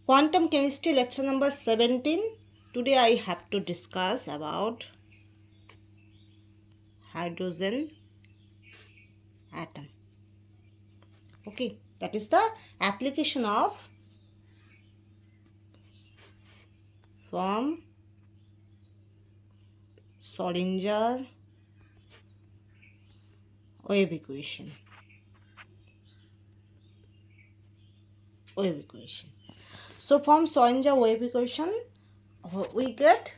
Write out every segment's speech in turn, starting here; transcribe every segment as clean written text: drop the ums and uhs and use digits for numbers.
Quantum chemistry lecture number 17. Today I have to discuss about hydrogen atom. Okay, that is the application of from Schrödinger wave equation. So from Schrödinger wave equation we get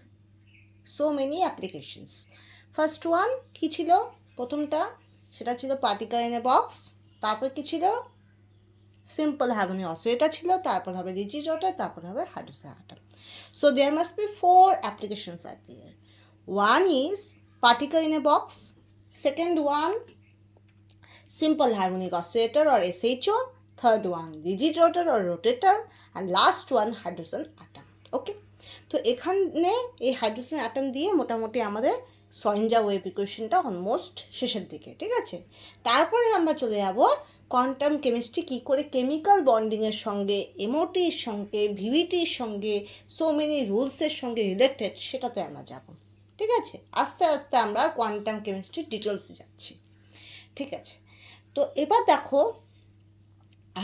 so many applications. First one কি ছিল? প্রথমটা সেটা ছিল particle in a box, তারপর কি ছিল? Simple harmonic oscillator ছিল, তারপর হবে রিজিড রটার, তারপর হবে hydrogen atom. So there must be 4 applications are there. One is particle in a box, second one simple harmonic oscillator or SHO, third one rigid rotor or rotator, and last one hydrogen atom. Okay, তো এখানে এই hydrogen atom দিয়ে মোটামুটি আমাদের Schrödinger wave ইকুয়েশনটা almost শেষের দিকে, ঠিক আছে? তারপরে আমরা চলে যাব কোয়ান্টাম কেমিস্ট্রি কী করে কেমিক্যাল বন্ডিংয়ের সঙ্গে, এমওটির সঙ্গে, ভিভিটির সঙ্গে, সো মেনি রুলসের সঙ্গে রিলেটেড, সেটাতে আমরা যাব, ঠিক আছে? আস্তে আস্তে আমরা কোয়ান্টাম কেমিস্ট্রির ডিটেলসে যাচ্ছি, ঠিক আছে? তো এবার দেখো,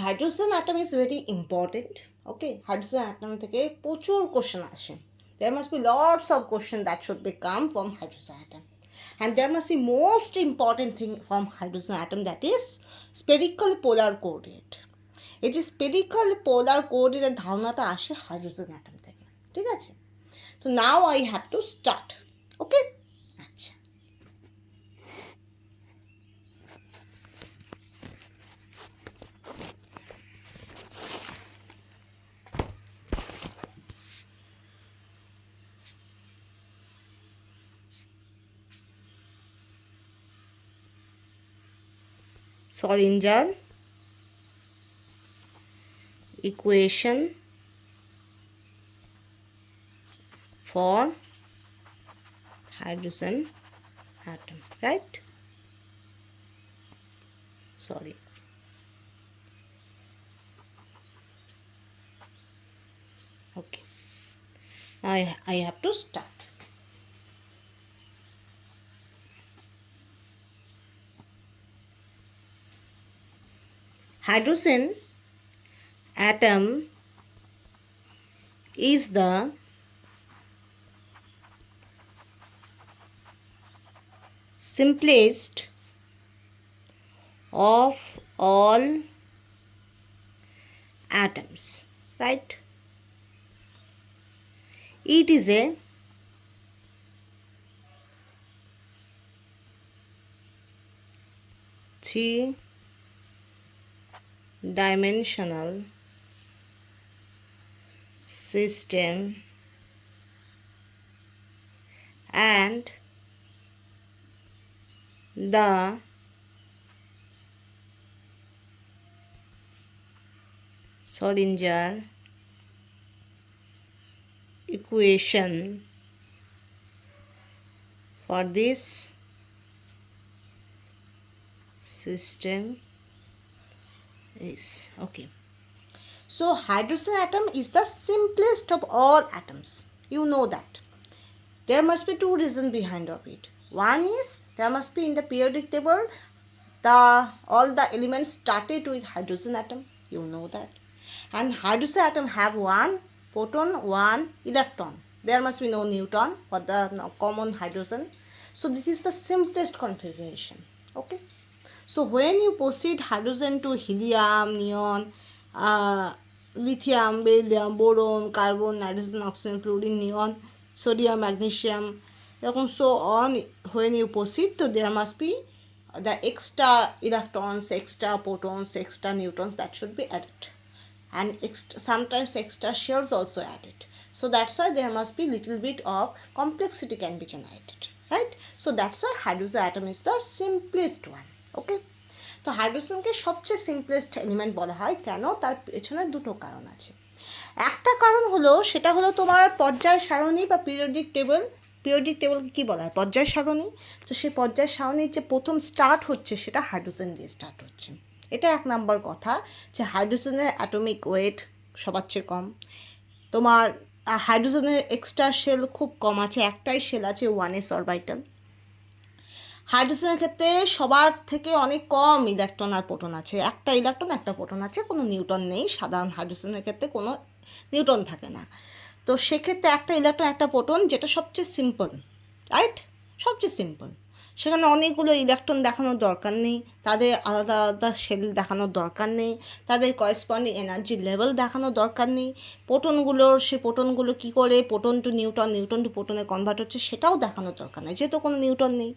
hydrogen atom is very important. Okay, hydrogen atom থেকে প্রচুর কোশ্চেন আসে. There must be lots of questions that should be come from hydrogen atom. And there must be most important thing from hydrogen atom, that is spherical polar coordinate. এই যে spherical polar coordinate ধারণাটা আসে hydrogen atom থেকে, ঠিক আছে? তো now I have to start. Okay, আচ্ছা, Schrödinger equation for hydrogen atom, right? Sorry. Okay, I have to start. Hydrogen atom is the simplest of all atoms, right? It is a three-dimensional system and the Schrödinger equation for this system is okay. So hydrogen atom is the simplest of all atoms. You know that. There must be two reasons behind of it. One is there must be in the periodic table all the elements started with hydrogen atom. You know that. And hydrogen atom have one proton, one electron. There must be no neutron for the common hydrogen. So this is the simplest configuration. Okay. So when you proceed hydrogen to helium, neon, lithium, beryllium, boron, carbon, nitrogen, oxygen, fluorine, neon, sodium, magnesium, so on. When you proceed, so there must be the extra electrons, extra protons, extra neutrons that should be added, and sometimes extra shells also added. So that's why there must be little bit of complexity can be generated, right? So that's why hydrogen atom is the simplest one. ওকে, তো হাইড্রোজেনকে সবচেয়ে simplest element বলা হয় কেন? তার পেছনে দুটো কারণ আছে. একটা কারণ হলো, সেটা হলো তোমার পর্যায় সারণী বা পিরিয়ডিক টেবল. পিরিয়ডিক টেবলকে কী বলা হয়? পর্যায় সারণী. তো সেই পর্যায় সারণীর যে প্রথম স্টার্ট হচ্ছে সেটা হাইড্রোজেন দিয়ে স্টার্ট হচ্ছে. এটা এক নম্বর কথা, যে হাইড্রোজেনের অ্যাটমিক ওয়েট সবার চেয়ে কম। তোমার হাইড্রোজেনের এক্সট্রা শেল খুব কম আছে, একটাই শেল আছে 1s অরবিটাল। হাইড্রোজেনের ক্ষেত্রে সবার থেকে অনেক কম ইলেকট্রন আর প্রোটন আছে, একটা ইলেকট্রন একটা প্রোটন আছে, কোনো নিউটন নেই। সাধারণ হাইড্রোজেনের ক্ষেত্রে কোনো নিউটন থাকে না। তো সেক্ষেত্রে একটা ইলেকট্রন একটা প্রোটন, যেটা সবচেয়ে সিম্পল, রাইট, সবচেয়ে সিম্পল। সেখানে অনেকগুলো ইলেকট্রন দেখানোর দরকার নেই, তাদের আলাদা আলাদা শেল দেখানোর দরকার নেই, তাদের করেসপন্ডিং এনার্জি লেভেল দেখানোর দরকার নেই, প্রোটনগুলো কী করে proton to neutron, neutron to প্রোটনে কনভার্ট হচ্ছে সেটাও দেখানোর দরকার নেই, যেহেতু কোনো নিউটন নেই।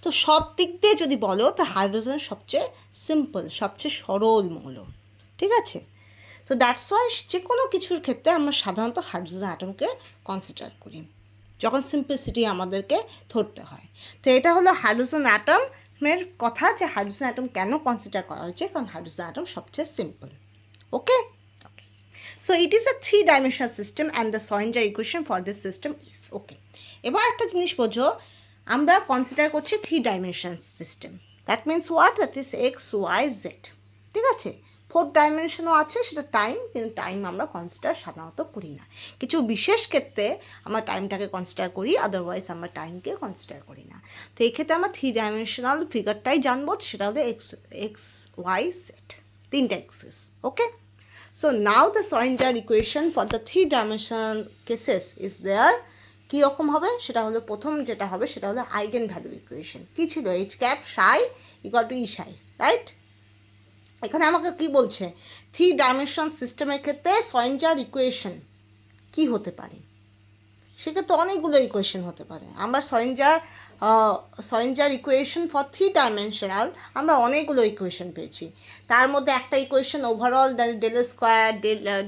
তো সব দিক দিয়ে যদি বলো তো হাইড্রোজেন সবচেয়ে সিম্পল, সবচেয়ে সরল মৌল, ঠিক আছে। তো দ্যাটস ওয়াই যে কোনো কিছুর ক্ষেত্রে আমরা সাধারণত হাইড্রোজেন অ্যাটমকে কনসিডার করি যখন সিম্পলিসিটি আমাদেরকে ধরতে হয়। তো এটা হলো হাইড্রোজেন অ্যাটমের কথা, যে হাইড্রোজেন অ্যাটম কেন কনসিডার করা হয়েছে, কারণ হাইড্রোজেন অ্যাটম সবচেয়ে simple. Okay, so it is a 3-dimensional system and the Schrödinger equation for this system is okay. এবার একটা জিনিস বোঝো, আমরা কনসিডার করছি 3-dimensional system, that means what, that is x y z, ঠিক আছে। 4th ডাইমেনশনও আছে, সেটা টাইম, কিন্তু টাইম আমরা কনসিডার সাধারণত করি না। কিছু বিশেষ ক্ষেত্রে আমরা টাইমটাকে কনসিডার করি, আদারওয়াইজ আমরা টাইমকে কনসিডার করি না। তো এই ক্ষেত্রে আমরা 3-dimensional ফিগারটাই জানবো, সেটা হলো এক্স ওয়াই জেড, 3টা axis. Okay, so now the Schrödinger equation for the 3-dimensional cases is there. কীরকম হবে সেটা হলো, প্রথম যেটা হবে সেটা হলো আইগেন ভ্যালু ইকুয়েশন। কী ছিল, h cap psi equal to e psi, right. এখানে আমাকে কি বলছে, 3-dimensional সিস্টেমের ক্ষেত্রে সয়েঞ্জার ইকুয়েশন কি হতে পারে, সেক্ষেত্রে অনেকগুলো ইকুয়েশন হতে পারে। আমরা সয়েঞ্জার ইকুয়েশন ফর 3-dimensional আমরা অনেকগুলো ইকুয়েশন পেয়েছি। তার মধ্যে একটা equation overall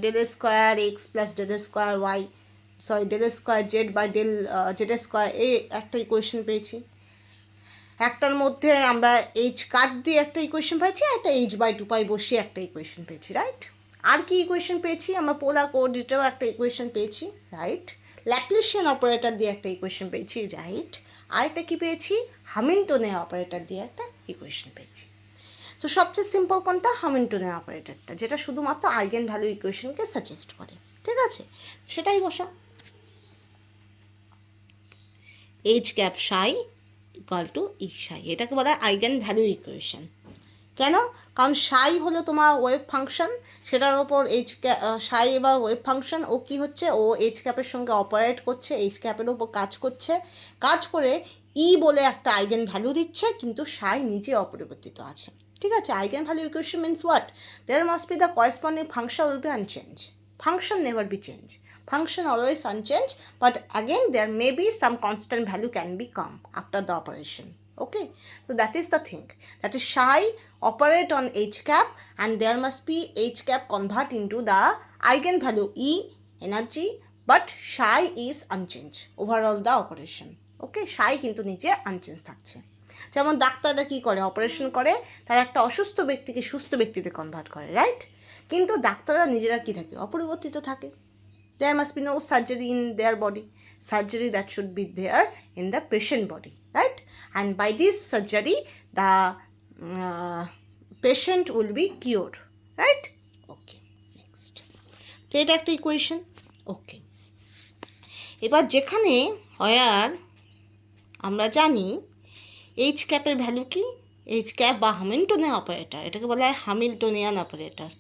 del square x plus del square y, del square z by z square, এই একটা ইকুয়েশন পেয়েছি। একটার মধ্যে আমরা এইচ কাট দিয়ে একটা ইকুয়েশন পেয়েছি, একটা এইচ বাই 2 পাই বসিয়ে একটা ইকুয়েশন পেয়েছি, রাইট। আর কি ইকুয়েশন পেয়েছি, আমরা পোলার কোঅর্ডিনেটেও একটা ইকুয়েশন পেয়েছি, রাইট। ল্যাপ্লাসিয়ান অপারেটর দিয়ে একটা ইকুয়েশন পেয়েছি, রাইট। আর একটা কি পেয়েছি, হ্যামিল্টনের অপারেটর দিয়ে একটা ইকুয়েশন পেয়েছি। তো সবচেয়ে সিম্পল কোনটা, হ্যামিল্টনের অপারেটরটা, যেটা শুধুমাত্র আইগেন ভ্যালু ইকুয়েশনকে সাজেস্ট করে, ঠিক আছে। সেটাই বসা, h cap psi equal to e psi, এটাকে বলা হয় আইগেন ভ্যালু ইকুয়েশন। কেন, কারণ সাই হলো তোমার ওয়েভ ফাংশন, সেটার ওপর সাই এবার ওয়েভ ফাংশন, ও কি হচ্ছে, ও এইচ ক্যাপের সঙ্গে অপারেট করছে, এইচ ক্যাপের ওপর কাজ করছে, কাজ করে ই বলে একটা আইগেন ভ্যালু দিচ্ছে, কিন্তু সাই নিজে অপরিবর্তিত আছে, ঠিক আছে। Eigenvalue equation means what, there must be the corresponding function will be unchange, function never be changed, function always unchanged, but again there may be some constant value can be come after the operation. Okay, so that is the thing, that is psi operate on h cap and there must be h cap convert into the eigenvalue e energy, but psi is unchanged overall the operation. Okay, psi কিন্তু নিচে unchanged থাকছে। যেমন ডাক্তাররা কি করে, operation করে, তারা একটা অসুস্থ ব্যক্তিকে সুস্থ ব্যক্তিতে কনভার্ট করে, রাইট। কিন্তু ডাক্তাররা নিজেরা কি থাকে, অপরিবর্তিত থাকে। There must be no surgery in their body, surgery that should be there in the patient body, right. And by this surgery the patient will be cured, right. Okay, next, তো এটা একটা ইকুয়েশন। ওকে, এবার যেখানে হয়ার আমরা জানি H ক্যাপের value কি, H cap বা হ্যামিল্টনের অপারেটর, এটাকে বলা হয় হ্যামিল্টনিয়ান অপারেটর।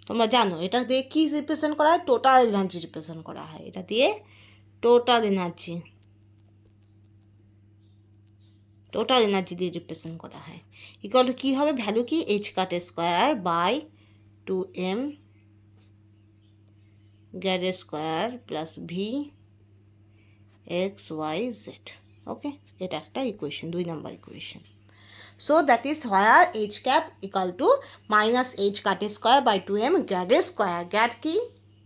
তোমরা জানো এটা দিয়ে কি রিপ্রেজেন্ট করা হয়, টোটাল এনার্জি রিপ্রেজেন্ট করা হয়, এটা দিয়ে টোটাল এনার্জি দিয়ে রিপ্রেজেন্ট করা হয়। ইকুয়াল টু কী হবে, ভ্যালু কি, h cut square by 2m grad square plus v x y z. Okay, এটা একটা equation, 2 number equation. So that is where h cap equal to minus h cut square by 2m grad square, grad কি,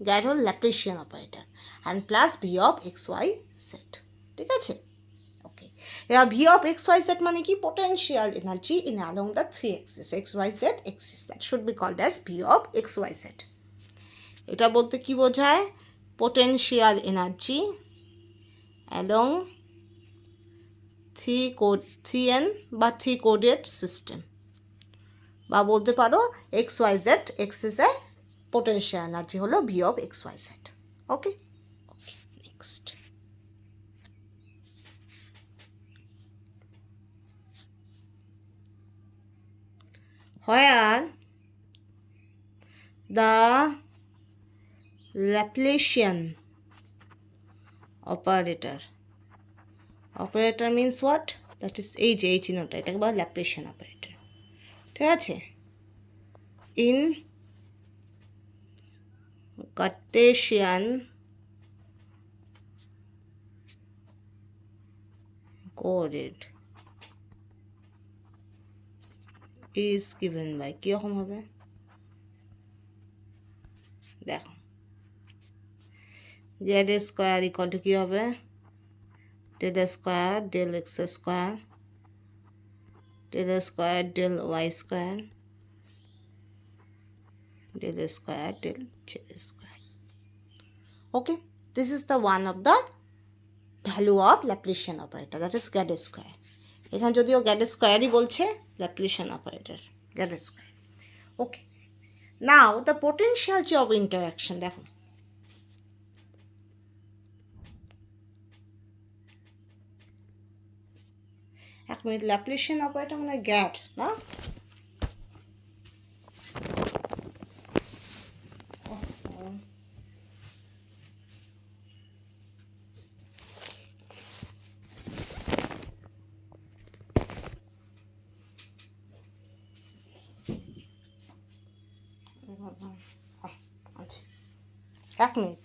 grad হল Laplacian operator, and plus v of xy z, ঠিক আছে। ওকে, এবার v of xy z মানে কি, potential energy in along the 3 axis xy z axis, that should be called as v of xy z। এটা বলতে কি বোঝায়, potential energy along 3n বা 3 কোডেড সিস্টেম, বা বলতে পারো XYZ, X is a potential energy হলো V of XYZ. Okay, next. Where the Laplacian operator means what? That is এই চিহ্নটা, এটাকে বলা Laplacian operator, ঠিক আছে? In Cartesian coordinate is given by, কীরকম হবে দেখো, z স্কোয়ার ইকুয়াল টু কী হবে, del square del x square del square del y square del square del z square. Okay, this is the one of the value of Laplacian operator, that is Z square. এখানে যদিও Z square বলছে, Laplacian operator Z square. Okay, now the potential of interaction দেখো, এক minute, Laplacian operator মানে গ্যাড না, আচ্ছা এক minute.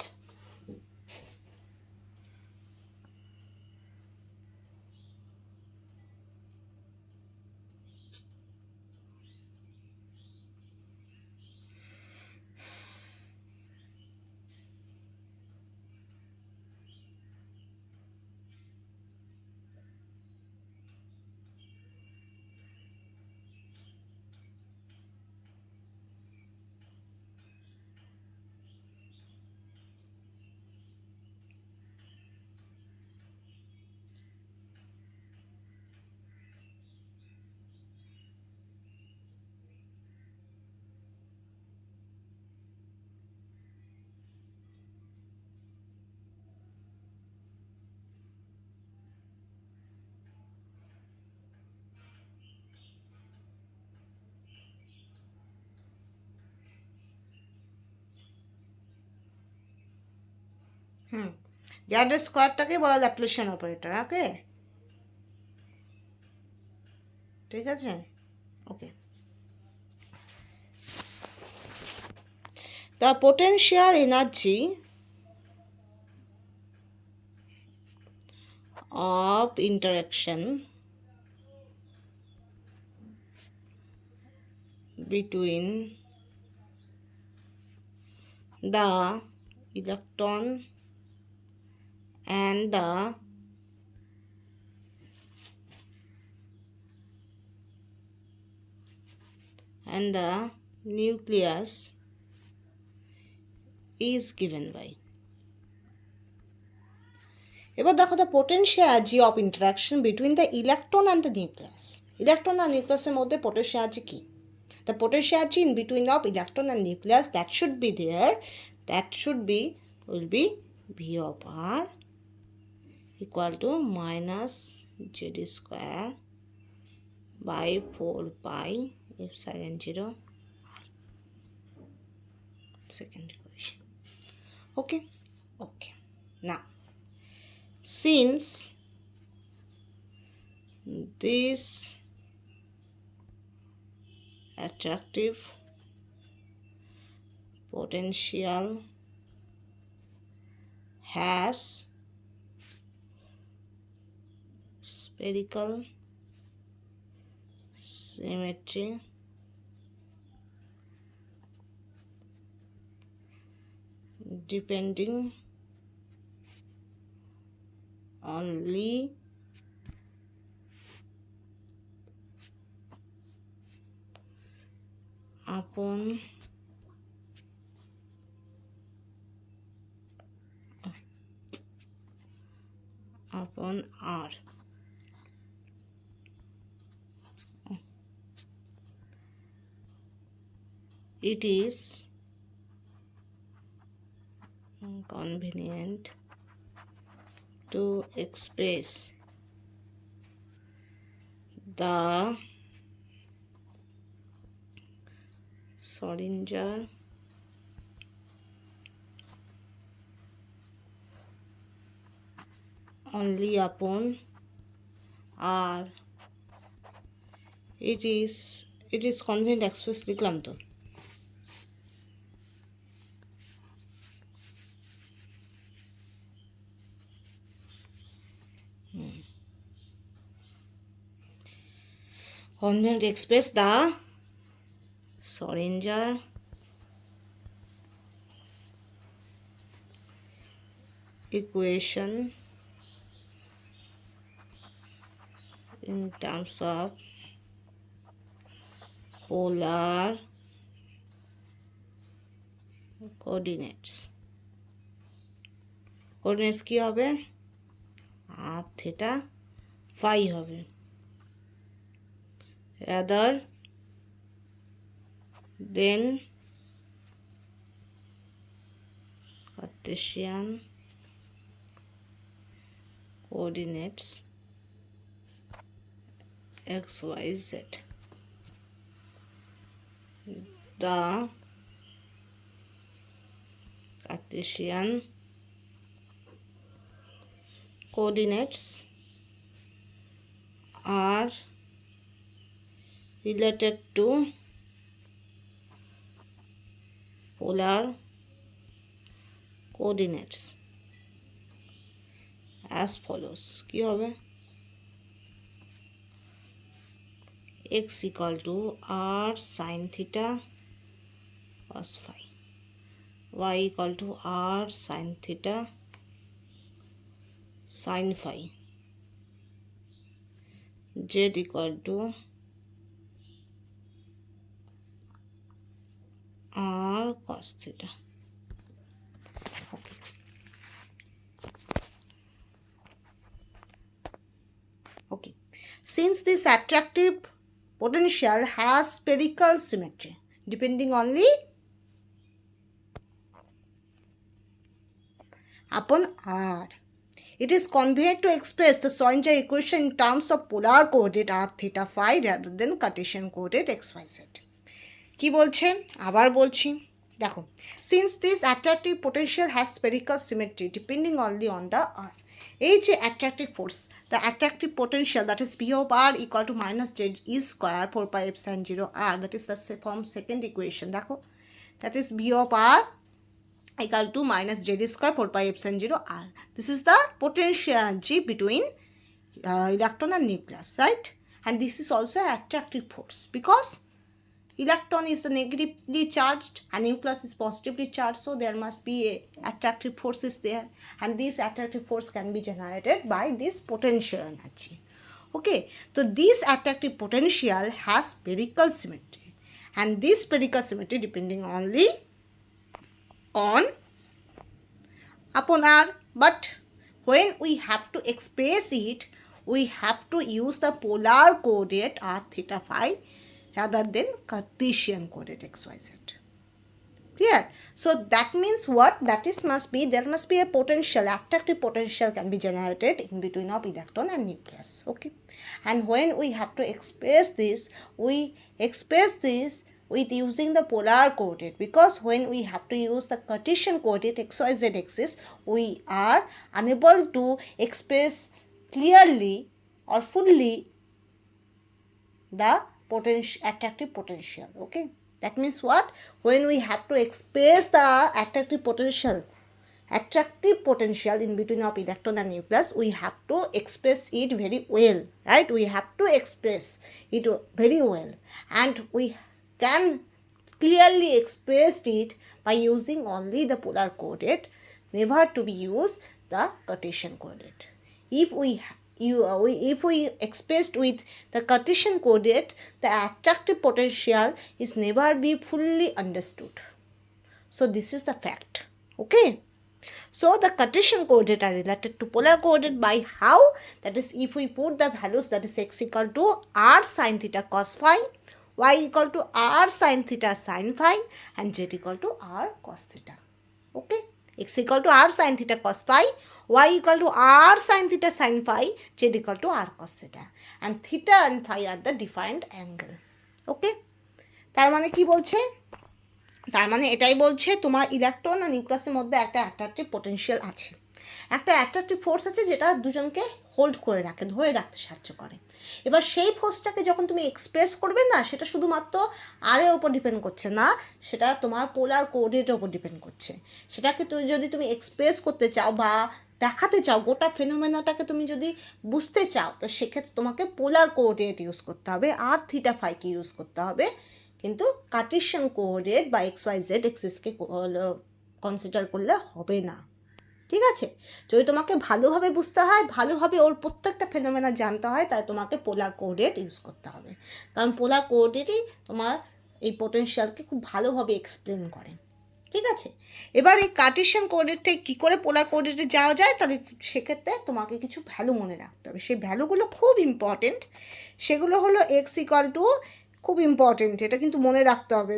Z স্কোয়ারটাকে বলা Laplacian operator. ওকে, ঠিক আছে? ওকে, the potential energy of interaction between the electron and the nucleus is given by, এবার দেখো, the potential energy of interaction between the electron and the nucleus. Electron আর নিউক্লিয়াসের মধ্যে potential energy কি? The potential energy in between of electron and nucleus that should be there, will be V of R equal to minus Z square by 4 pi epsilon 0 R. Second equation. Okay, okay. Now, since this attractive potential has spherical symmetry depending only upon R. it is convenient to express the Schrödinger only upon R. It is convenient express লিখলাম তো convenient express the Schrödinger equation in terms of polar coordinates. Coordinates কি হবে? r theta phi হবে, rather than Cartesian coordinates x, y, z. The Cartesian coordinates are related to polar coordinates as follows. কি হবে? x equal to r sin theta cos phi, y equal to r sin theta sin phi, z equal to r cos theta. Okay. Okay. Since this attractive potential has spherical symmetry depending only upon r, it is convenient to express the Schrödinger equation in terms of polar coordinate r theta phi rather than Cartesian coordinate x, y, z. কি বলছে? আবার বলছি, দেখো, since this attractive potential has spherical symmetry depending only on the r, এই যে attractive force, the attractive potential, that is V of r equal to minus z e square 4 pi epsilon 0 r, that is the form second equation. দেখো, that is V of r equal to minus z square 4 pi epsilon 0 r. This is the potential energy between electron and nucleus, right? And this is also an attractive force because electron is the negatively charged and nucleus is positively charged, so there must be a attractive force is there, and this attractive force can be generated by this potential energy. Okay, so this attractive potential has spherical symmetry, and this spherical symmetry depending only on upon r, but when we have to express it, we have to use the polar coordinate r theta phi rather than Cartesian coordinate x, y, z. Clear? So that means what? That is must be, there must be a potential, attractive potential can be generated in between of electron and nucleus. Okay, and when we have to express this, we express this with using the polar coordinate, because when we have to use the Cartesian coordinate x, y, z axis, we are unable to express clearly or fully the attractive potential. Okay, that means what? When we have to express the attractive potential in between of electron and nucleus, we have to express it very well, right? We have to express it very well, and we can clearly express it by using only the polar coordinate, never to be used the Cartesian coordinate. If we expressed with the Cartesian coordinate, the attractive potential is never be fully understood. So this is the fact. Okay, so the Cartesian coordinate are related to polar coordinate by how? That is, if we put the values, that is x equal to r sin theta cos phi, y equal to r sin theta sin phi and z equal to r cos theta. Okay, x equal to r sin theta cos phi, y equal to r sin theta sin phi, z equal to r cos theta, and theta and phi are the defined angle. Okay, তার মানে কি বলছে? তার মানে এটাই বলছে তোমার electron আর নিউক্লিয়াসের মধ্যে একটা অ্যাট্রাকটিভ পোটেনশিয়াল আছে, একটা অ্যাট্রাকটিভ ফোর্স আছে যেটা দুজনকে হোল্ড করে রাখে, ধরে রাখতে সাহায্য করে। এবার সেই ফোর্সটাকে যখন তুমি এক্সপ্রেস করবে না, সেটা শুধুমাত্র আর এর ওপর ডিপেন্ড করছে না, সেটা তোমার পোলার কোঅর্ডিনেটের ওপর ডিপেন্ড করছে। সেটাকে যদি তুমি এক্সপ্রেস করতে চাও বা দেখাতে চাও, গোটা ফেনোমেনাটাকে তুমি যদি বুঝতে চাও, তো সেক্ষেত্রে তোমাকে পোলার কোঅর্ডিনেট ইউজ করতে হবে আর থিটা ফাইকে ইউজ করতে হবে, কিন্তু কার্টেশিয়ান কোঅর্ডিনেট বা এক্স ওয়াই জেড এক্সিসকে কনসিডার করলে হবে না। ঠিক আছে, যদি তোমাকে ভালোভাবে বুঝতে হয়, ভালোভাবে ওর প্রত্যেকটা ফেনোমেনা জানতে হয়, তাই তোমাকে পোলার কোঅর্ডিনেট ইউজ করতে হবে, কারণ পোলার কোঅর্ডিনেটই তোমার এই পোটেনশিয়ালকে খুব ভালোভাবে এক্সপ্লেন করে। ঠিক আছে, এবার এই কার্টেশিয়ান কোঅর্ডিনেটে কী করে পোলার কোঅর্ডিনেটে যাওয়া যায়, তাহলে সেক্ষেত্রে তোমাকে কিছু ভ্যালু মনে রাখতে হবে। সেই ভ্যালুগুলো খুব ইম্পর্টেন্ট। সেগুলো হলো এক্স ইকুয়াল টু, খুব ইম্পর্টেন্ট, এটা কিন্তু মনে রাখতে হবে,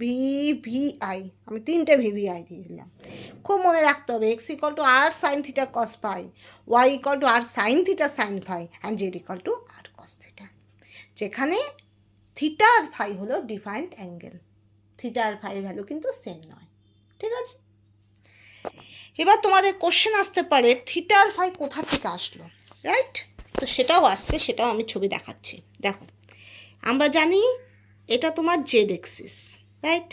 VI, আমি 3টে VI দিয়ে দিলাম, খুব মনে রাখতে হবে। X equal to r sine theta cos phi, y equal to r sine theta sine phi and z equal to r cos theta, যেখানে থিটা আর ফাই হলো ডিফাইন্ড অ্যাঙ্গেল। থিটা আর ফাইয়ের ভ্যালু কিন্তু সেম নয়। ঠিক আছে, এবার তোমাদের কোশ্চেন আসতে পারে থিটা আর ফাই কোথা থেকে আসলো, রাইট? তো সেটাও আসছে, সেটাও আমি ছবি দেখাচ্ছি। দেখো, আমরা জানি এটা তোমার জেড এক্সিস, রাইট?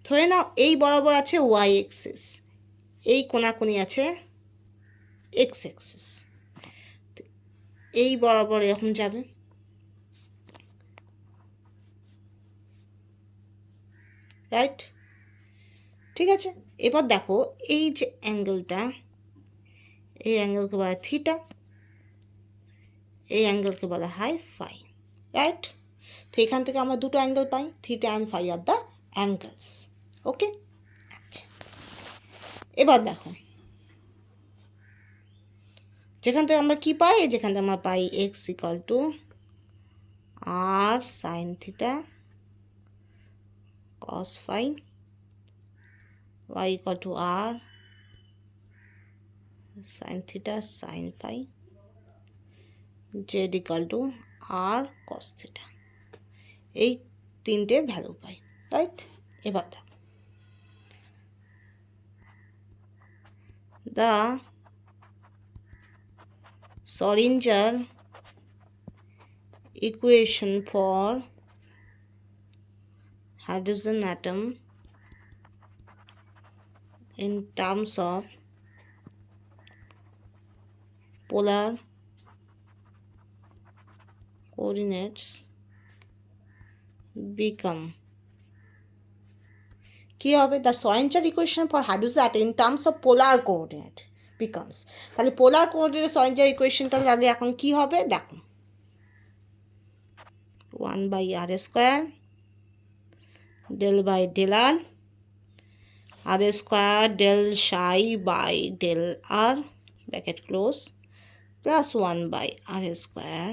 ধরে নাও এই বরাবর আছে ওয়াই এক্সিস, এই কোনাকুনি আছে এক্স এক্সিস, এই বরাবর এরকম যাবে, রাইট? ঠিক আছে, এবার দেখো এই যে অ্যাঙ্গেলটা, এই অ্যাঙ্গেলকে বলা হয় থিটা, এই অ্যাঙ্গেলকে বলা হয় ফাই, রাইট? তো এখান থেকে আমরা দুটো অ্যাঙ্গেল পাই, theta and phi R the angles. Okay, আচ্ছা, এবার দেখো যেখান থেকে আমরা কী পাই, যেখান থেকে আমরা পাই x equal to r sine theta cos phi, y equal to r sine theta sine phi, z equal to r cos theta, এই তিনটে ভ্যালু পাই, রাইট? এবার দেখো the Schrödinger equation for hydrogen atom in terms of polar coordinates become কি হবে? The Schrödinger equation for hydrogen atom in terms of polar coordinate becomes, তাহলে polar coordinate Schrödinger ইকুয়েশনটা তাহলে এখন কি হবে দেখো, 1/r² del by del r, r² del psi by del r bracket close plus 1/r²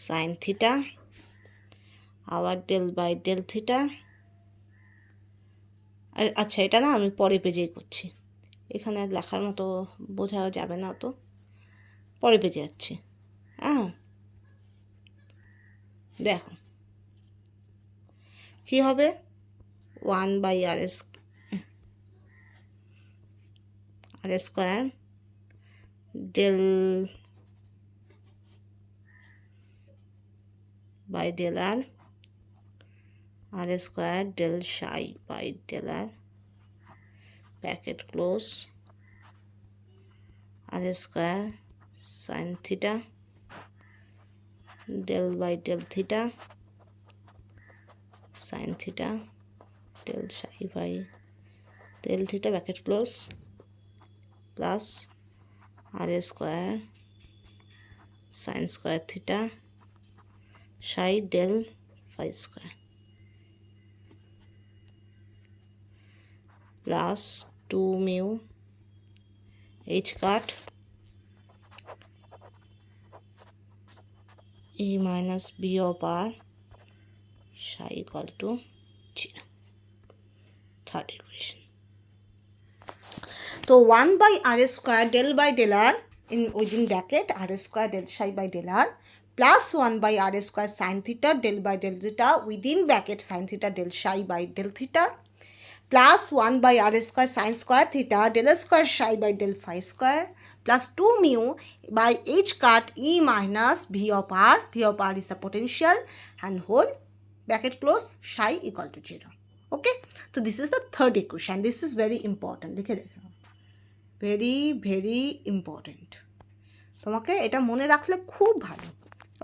sin theta আবার del by del theta। আচ্ছা, এটা না আমি পরে পেজেই করছি, এখানে লেখার মতো বোঝা যাবে না, তো পরে পেজে যাচ্ছি। হ্যাঁ, দেখো কি হবে, 1/r² del by del r, r² del psi by del r bracket close, r² sin theta del by del theta sin theta del psi by del theta bracket close plus r² sin square theta psi del phi square plus 2 mu h cut E minus B of R psi equal to 0. Third equation. So 1 by R square del by del R in within bracket R square del psi by del R plus 1 by R square sin theta del by del theta within bracket sin theta del psi by del theta plus 1 by R square sin square theta del square psi by del phi square plus 2 mu by h cut E minus V of R. V of R is the potential and whole bracket close psi equal to 0. Okay, so this is the third equation. This is very important. লিখে দেখো, very very important. তোমাকে এটা মনে রাখলে খুব ভালো।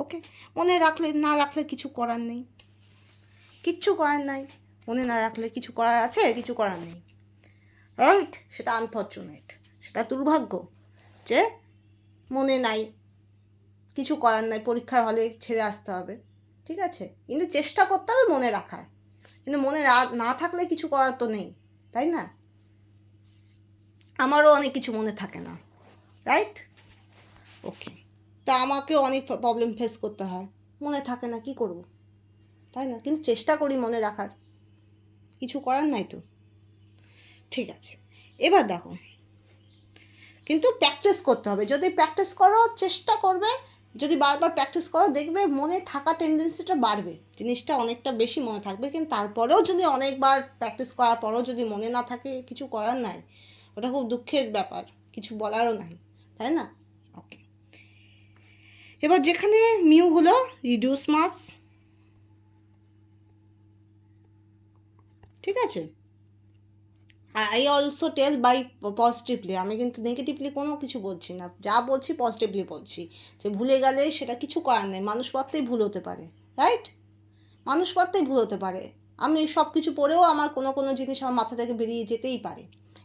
ওকে, মনে রাখলে না রাখলে কিছু করার নেই, কিচ্ছু করার নাই। মনে না রাখলে কিছু করার আছে? কিছু করার নেই, রাইট? সেটা আনফর্চুনেট, সেটা দুর্ভাগ্য যে মনে নাই, কিছু করার নাই, পরীক্ষার হলে ছেড়ে আসতে হবে, ঠিক আছে? কিন্তু চেষ্টা করতে হবে মনে রাখার, কিন্তু মনে না থাকলে কিছু করার তো নেই, তাই না? আমারও অনেক কিছু মনে থাকে না, রাইট? ওকে, তা আমাকেও অনেক প্রবলেম ফেস করতে হয়, মনে থাকে না, কি করব, তাই না? কিন্তু চেষ্টা করি মনে রাখার, কিছু করার নাই তো, ঠিক আছে? এবার দেখো, কিন্তু প্র্যাকটিস করতে হবে। যদি প্র্যাকটিস করো, চেষ্টা করবে, যদি বারবার প্র্যাকটিস করো, দেখবে মনে থাকা টেন্ডেন্সিটা বাড়বে, জিনিসটা অনেকটা বেশি মনে থাকবে। কিন্তু তারপরেও যদি অনেকবার প্র্যাকটিস করার পরেও যদি মনে না থাকে, কিছু করার নাই, ওটা খুব দুঃখের ব্যাপার, কিছু বলারও নাই, তাই না? ওকে, এবার যেখানে মিউ হলো রিডিউস মাস, ঠিক আছে? I also tell by positively, আমি কিন্তু নেগেটিভলি কোনো কিছু বলছি না, যা বলছি পজিটিভলি বলছি। যে ভুলে গেলে সেটা কিছু করার নেই, মানুষ মাত্রই ভুল হতে পারে, রাইট? মানুষ মাত্রই ভুল হতে পারে। আমি সব কিছু পড়েও আমার কোনো জিনিস আমার মাথা থেকে বেরিয়ে যেতেই পারে,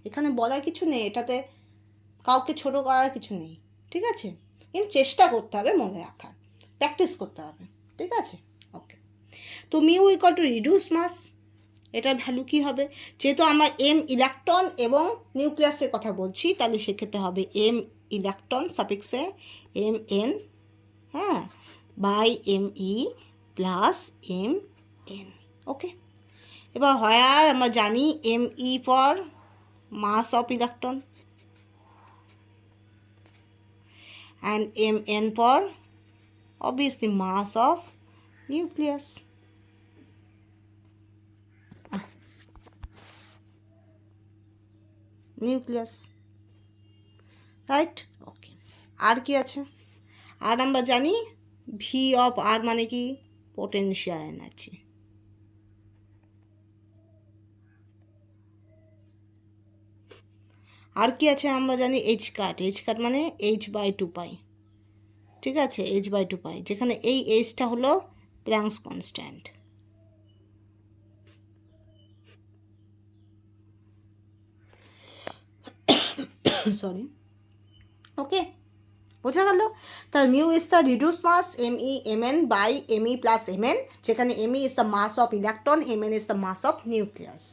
এখানে বলার কিছু নেই, এটাতে কাউকে ছোট করার কিছু নেই, ঠিক আছে? কিন্তু চেষ্টা করতে হবে মনে রাখার, প্র্যাকটিস করতে হবে, ঠিক আছে? ওকে, তো মিউ ইকুয়াল টু রিডিউস মাস, এটার ভ্যালু কী হবে? যেহেতু আমরা এম ইলেকট্রন এবং নিউক্লিয়াসের কথা বলছি, তাহলে সেক্ষেত্রে হবে এম ইলেকট্রন সাফিক্সে এম এন, হ্যাঁ, by m e plus m n. Okay, এবার হোয়ার আমরা জানি m e for mass of electron and m n for obviously mass of nucleus. Nucleus, right? Okay, আর কি আছে? আর আমরা জানি ভি অফ আর মানে কি? Potential energy. আর কি আছে আমরা জানি? এইচ কাট, এইচ কাট মানে এইচ বাই টু পাই, ঠিক আছে? এইচ বাই টু পাই, যেখানে এই এইচটা হলো প্ল্যাঙ্কস কনস্ট্যান্ট। সরি, ওকে, বোঝা গেল? তাহলে mu is the reduce mass m e m n by m e plus m n, যেখানে m e is the mass of electron, m n is the mass of nucleus,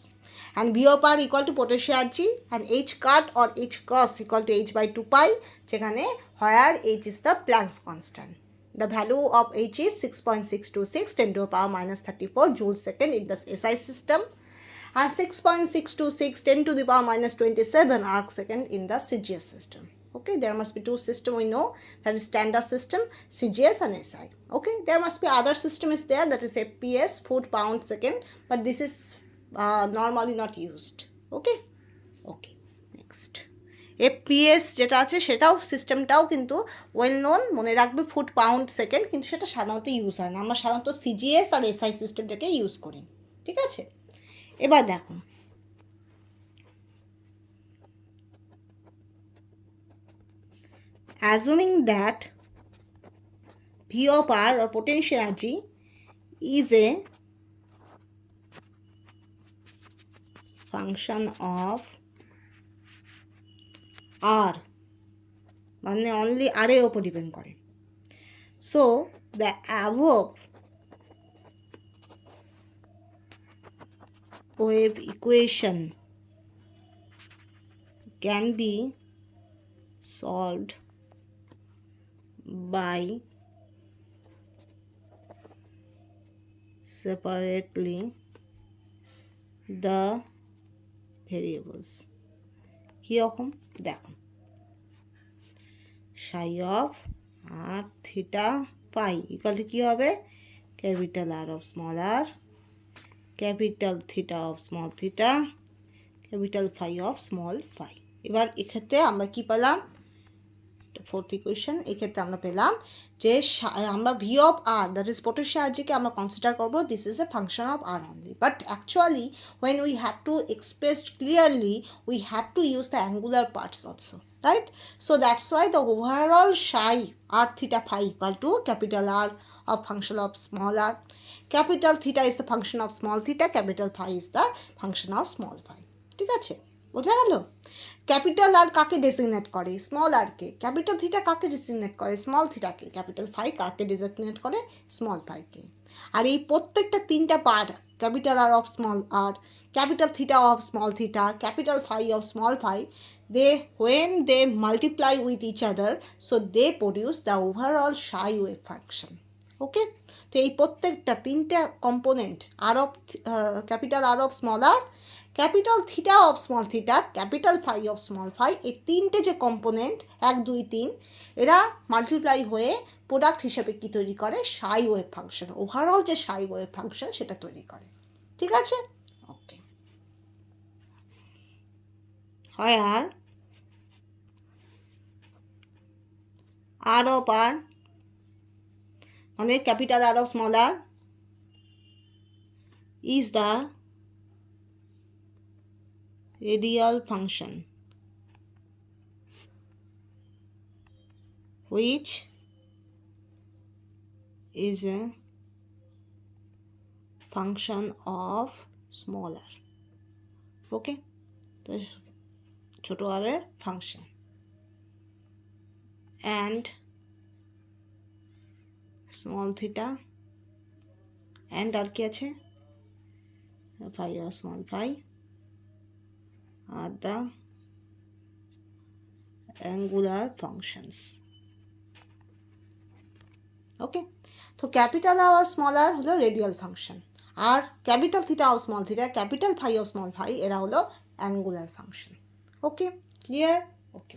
and V of R equal to potential energy and H cut or H cross equal to H by 2 pi, যেখানে where H is the Planck's constant. The value of H is 6.626 10 to the power minus 34 joules second in the SI system and 6.626 10 to the power minus 27 arc second in the CGS system. Okay, there must be two systems we know, that is standard system, CGS and SI. Okay, there must be other system is there, that is FPS, foot pound second, but this is normally not used. Okay, okay, next FPS যেটা আছে সেটাও সিস্টেমটাও কিন্তু well known, মনে রাখবে foot pound second, কিন্তু সেটা সাধারণত use হয় না, আমরা সাধারণত সিজিএস আর এসআই সিস্টেমটাকে ইউজ করি, ঠিক আছে? এবার দেখো, assuming that V of R or potential energy is a function of R, মানে অনলি আর এর ওপর ডিপেন্ড করে, so the above wave equation can be solved by separately the variables. কীরকম দেখো, psi of r theta phi equal to কী হবে, capital R of small r, capital theta of small theta, capital phi of small phi. এবার এক্ষেত্রে আমরা কি পেলাম, fourth equation, এক্ষেত্রে আমরা পেলাম যে আমরা v of r, that is potential এনার্জিকে আমরা কনসিডার করবো this is a function of r only, but actually when we have to express clearly we have to use the angular parts also, right? So that's why the overall psi r theta phi equal to capital R of function of small r, capital theta is the function of small theta, capital phi is the function of small phi. ঠিক আছে, বোঝা গেল? Capital আর কাকে ডেসিগনেট করে, small আরকে, capital theta কাকে ডেসিগনেট করে, small থিটাকে, capital phi কাকে ডেসিগনেট করে, স্মল ফাইকে। আর এই প্রত্যেকটা তিনটা part, capital R of small R, capital theta of small theta, capital phi of small phi, they when they multiply with each other so they produce the overall psi wave function. Okay, তো এই প্রত্যেকটা তিনটা component R of capital R of small R, capital theta of small theta, capital phi of small phi, এই তিনটে যে component 1 2 3 এরা multiply হয়ে product হিসেবে কি তৈরি করে, সাই ওয়েভ ফাংশন, ওভারঅল যে সাই ওয়েভ ফাংশন সেটা তৈরি করে। ঠিক আছে, ওকে। হয় আর অফ আর মানে capital R of small R is the radial function which is a function of small r. Okay, তো ছোট r এর function, and small theta and আর কি আছে, phi or small phi are the angular functions. ওকে, তো capital আর small আর হলো radial function, আর capital theta ও small theta, capital phi ও small phi এরা হলো angular function. Okay, clear? Okay,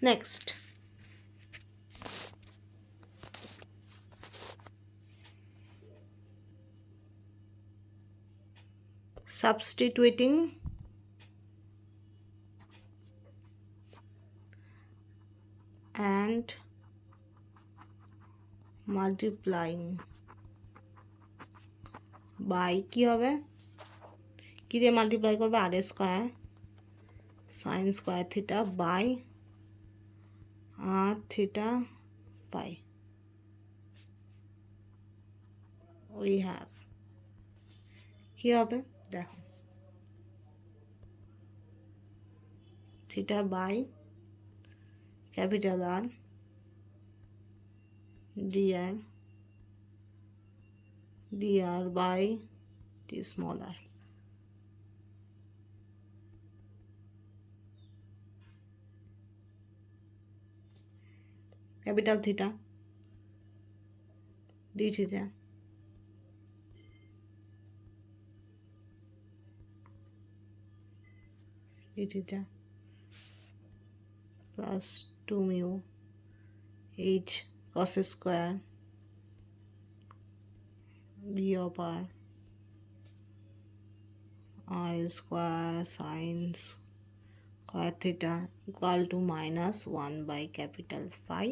next substituting and multiplying by কি হবে, কি দিয়ে মাল্টিপ্লাই করবে, r square sine square theta by r theta pi, we have কি হবে দেখো, theta by capital r dr by d small R. Capital theta d থিটা d থিটা plus 2 mu h cos square b of r square sin square theta equal to minus 1 by capital phi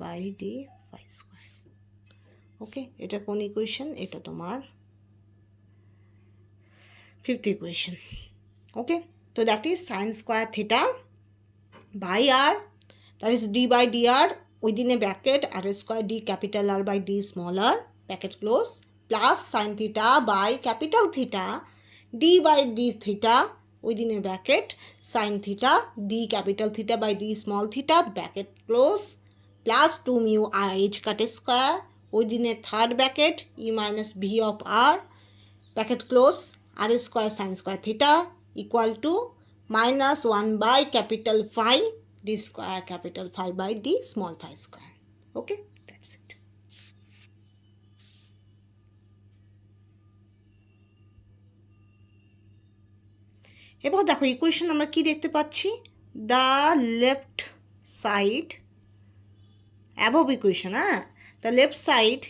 by d phi square. Okay, এটা কোন equation, এটা তোমার fifth equation. Okay, তো that is sine square theta by R, that is d by dr within a bracket r square d capital R by d small r bracket close plus sin theta by capital theta d by d theta within a bracket sin theta d capital theta by d small theta bracket close plus 2 mu r h cut square within a third bracket e minus b of r bracket close r square sin square theta equal to minus 1 by capital phi d square capital phi by d small phi square. Okay, that's it. এবার দেখো equation আমরা কি দেখতে পাচ্ছি, the left side above equation, হ্যাঁ, the left side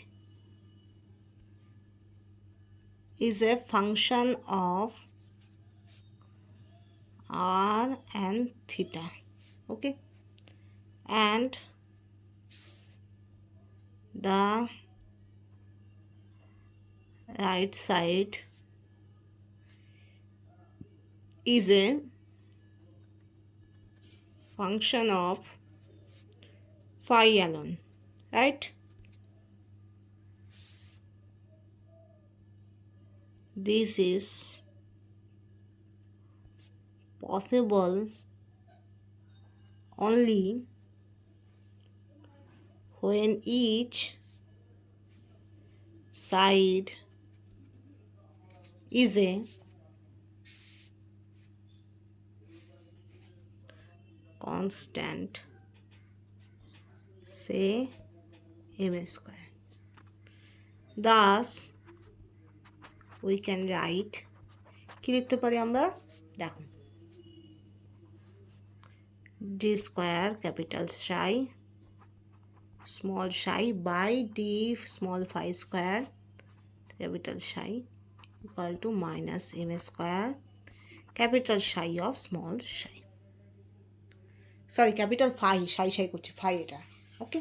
is a function of r and theta. Okay, and the right side is a function of phi alone, right? This is possible only when each side is a constant, say m square. Thus we can write, কি লিখতে পারি আমরা, দেখো, d square capital psi small psi by d small phi square capital psi equal to minus m square capital psi of small psi. Sorry, capital phi, psi করছি, phi এটা। ওকে,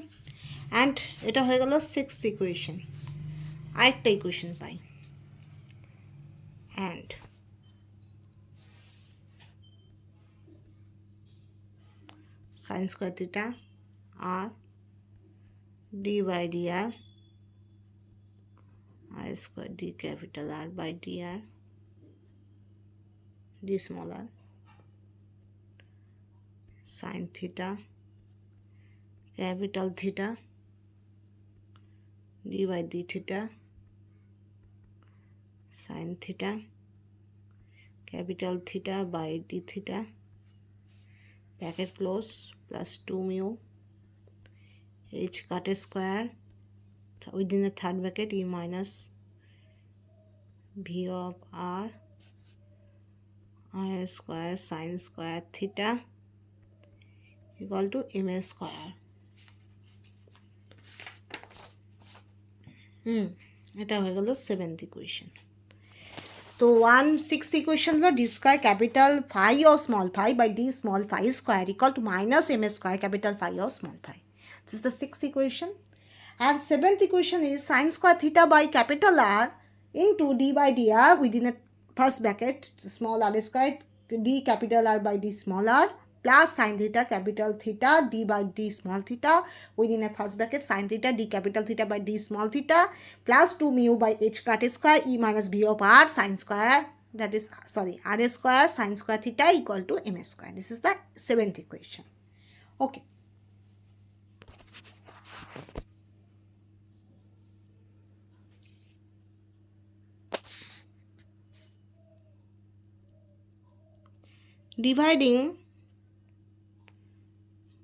and এটা হয়ে গেল 6th ইকুয়েশন। আরেকটা equation পাই, and sine square theta R D by D R R square D capital R by D R D small R sine theta capital theta d by d theta sin theta capital theta by d theta bracket close plus 2 mu h cut square within the third bracket e minus v of r square sin square theta equal to m square. এটা হয়ে গেল 7th equation. তো 6th equation হলো D square capital phi of small phi by D small phi square equal to minus M square capital phi of small phi. This is the 6th equation. And 7th equation is sine square theta by capital R into D by D R within a first bracket small R square D capital R by D small R plus sin theta capital theta d by d small theta within a first bracket sin theta d capital theta by d small theta plus 2 mu by h cut square e minus b of r sin square, that is sorry, r square sin square theta equal to m square. This is the 7th equation. Okay, dividing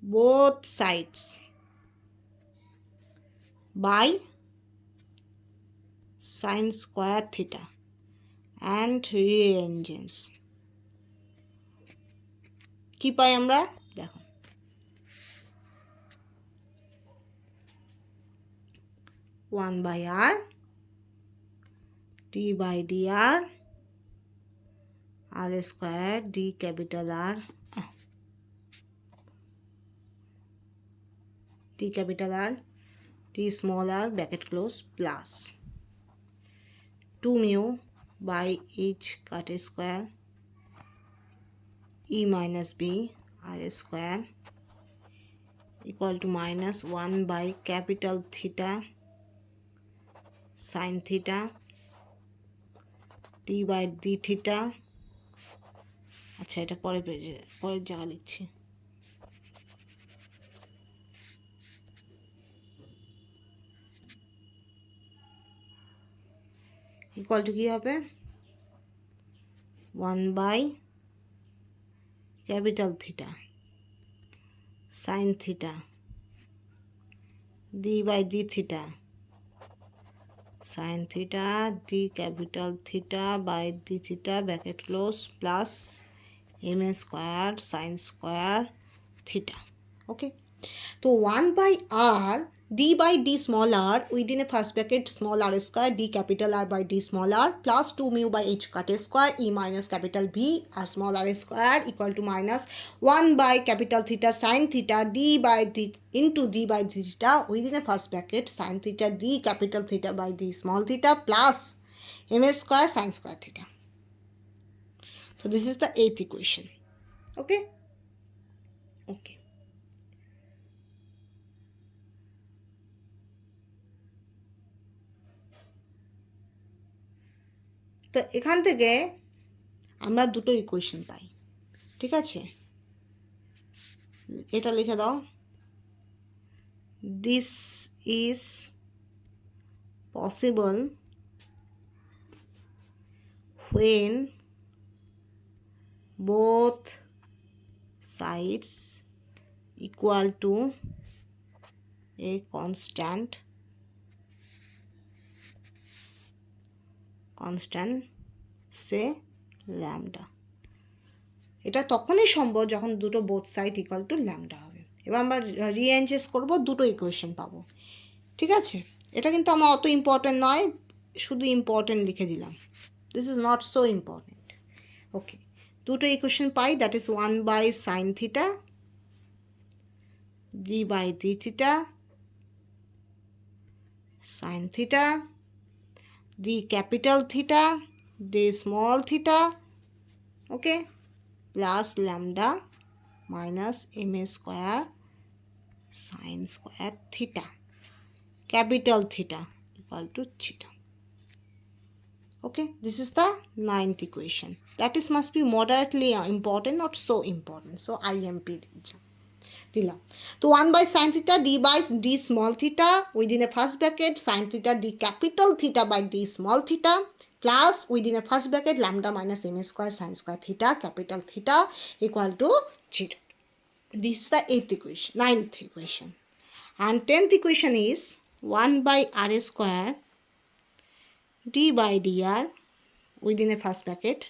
both sides by sin square theta and rearrangements কি পাই আমরা, দেখো, 1 by r d by dr r square d capital R d capital R d small r bracket close plus 2 mu by h cut square e minus b r square equal to minus 1 by capital theta sin theta d by d theta। আচ্ছা, এটা পরের জায়গা লিখছি। Equal to কি হবে, 1 by capital theta sin theta d by d theta sin theta d capital theta by d theta bracket close plus m square sin square theta. Okay, so 1 by r d by d small r within a first bracket small r square d capital R by d small r plus 2 mu by h cut square e minus capital B r small r square equal to minus 1 by capital theta sin theta d by d into d by d theta within a first bracket sin theta d capital theta by d small theta plus m square sin square theta. So this is the eighth equation. Okay. Okay. তো এখান থেকে আমরা দুটো equation পাই, ঠিক আছে? এটা লিখে দাও, this is possible when both sides equal to a constant say lambda. এটা তখনই সম্ভব যখন দুটো both side equal to lambda হবে। এবার আমরা রিঅ্যারেঞ্জ করব, দুটো ইকুয়েশন পাবো, ঠিক আছে? এটা কিন্তু আমার অত ইম্পর্টেন্ট নয়, শুধু ইম্পর্টেন্ট লিখে দিলাম, this is not so important. Okay, দুটো ইকুয়েশন পাই, that is 1 by sine theta d by d theta sin theta d capital theta d small theta, okay, plus lambda minus m square sin square theta capital theta equal to 0. Okay, this is the ninth equation. That is must be moderately important, not so important. So IMP দিলাম। তো 1 by sin theta d by d small theta within a first bracket sin theta d capital theta by d small theta plus within a first bracket lambda minus m square sin square theta capital theta equal to 0. This is the 8th equation, 9th equation. And 10th equation is 1 by r square d by dr within a first bracket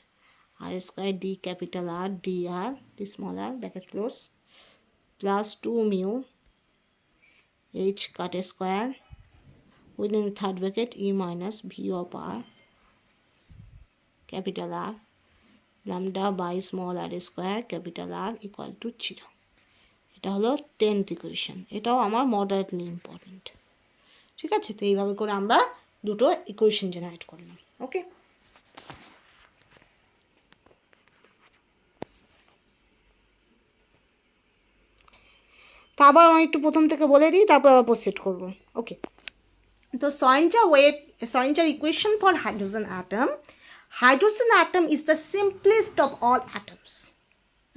r square d capital R dr d small r bracket close plus 2 mu h cut square within the third bracket e minus v of r capital R lambda by small r square capital R equal to 0. এটা হলো 10th equation, এটাও আমার moderately important, ঠিক আছে? তো এইভাবে করে আমরা দুটো ইকুয়েশন জেনারেট করলাম। ওকে, তো আবার আমি একটু প্রথম থেকে বলে দিই, তারপর আবার প্রসিড করব। ওকে, তো Schrödinger equation for hydrogen atom is the simplest of all atoms,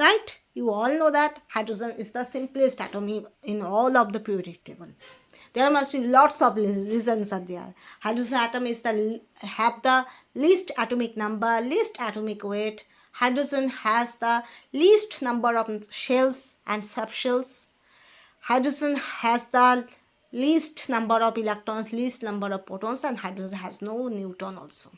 right? You all know that hydrogen is the simplest atom in all of the periodic table. There must be lots of reasons are there. Hydrogen atom is have the least atomic number, least atomic weight. Hydrogen has the least number of shells and subshells. Hydrogen has the least number of electrons, least number of protons, and hydrogen has no neutron also.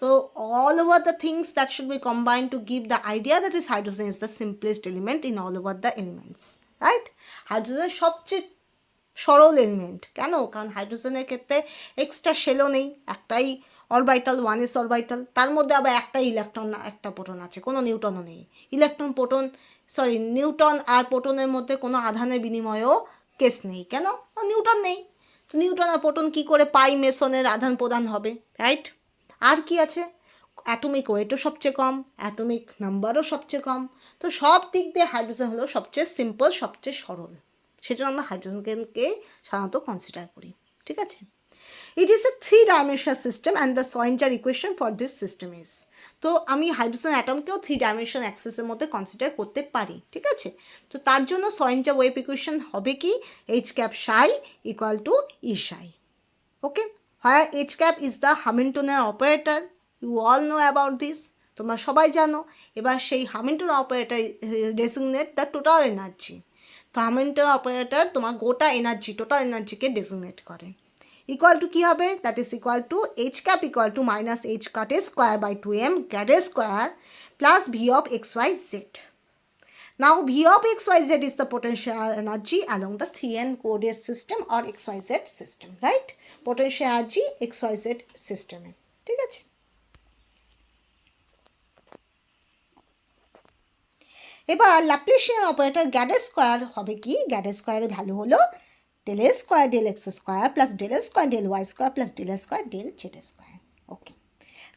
So all over the things that should be combined to give the idea that is hydrogen is the simplest element in all over the elements, right? Hydrogen সবচেয়ে সরল element, কেন? কারণ হাইড্রোজেনের ক্ষেত্রে extra শেলও নেই, একটাই orbital, 1s orbital, তার মধ্যে আবার একটা ইলেকট্রন একটা প্রোটন আছে, কোনো নিউটনও নেই। নিউটন আর প্রোটনের মধ্যে কোনো আধানের বিনিময়ও কেস নেই, কেন? নিউটন নেই। তো নিউটন আর প্রোটন কী করে পাই মেসনের আধান প্রদান হবে, রাইট? আর কি আছে? অ্যাটমিক ওয়েটও সবচেয়ে কম, অ্যাটমিক নাম্বারও সবচেয়ে কম। তো সব দিক দিয়ে হাইড্রোজেন হলো সবচেয়ে সিম্পল, সবচেয়ে সরল, সেজন্য আমরা হাইড্রোজেনকে সাধারণত কনসিডার করি, ঠিক আছে? It is a 3-dimensional system and the Schrödinger equation for this system is, তো আমি হাইড্রোজেন অ্যাটমকেও 3-dimensional অ্যাক্সেসের মধ্যে কনসিডার করতে পারি, ঠিক আছে? তো তার জন্য Schrödinger ওয়েভ ইকুয়েশন হবে কি? h cap psi equal to E psi. Okay, where h cap is the Hamiltonian operator, you all know about this. তোমরা সবাই জানো। এবার সেই Hamilton operator designate the total energy. তো হ্যামিল্টন অপারেটর তোমার গোটা এনার্জি, টোটাল এনার্জিকে ডেজিগনেট করে। ইকুয়াল টু কী হবে? That is equal to h cap equal to minus h কাটের স্কোয়ার বাই 2m গ্যাডের স্কোয়ার plus v of x y z. Now V of xyz is the potential energy along the 3n coordinate system or xyz system, right? Potential energy xyz system. ঠিক আছে? এবার Laplacian operator গ্যাডের square হবে কি? গ্যাডের স্কোয়ারের value হলো del a square del x square plus del a square del y square plus del a square del z square. Okay.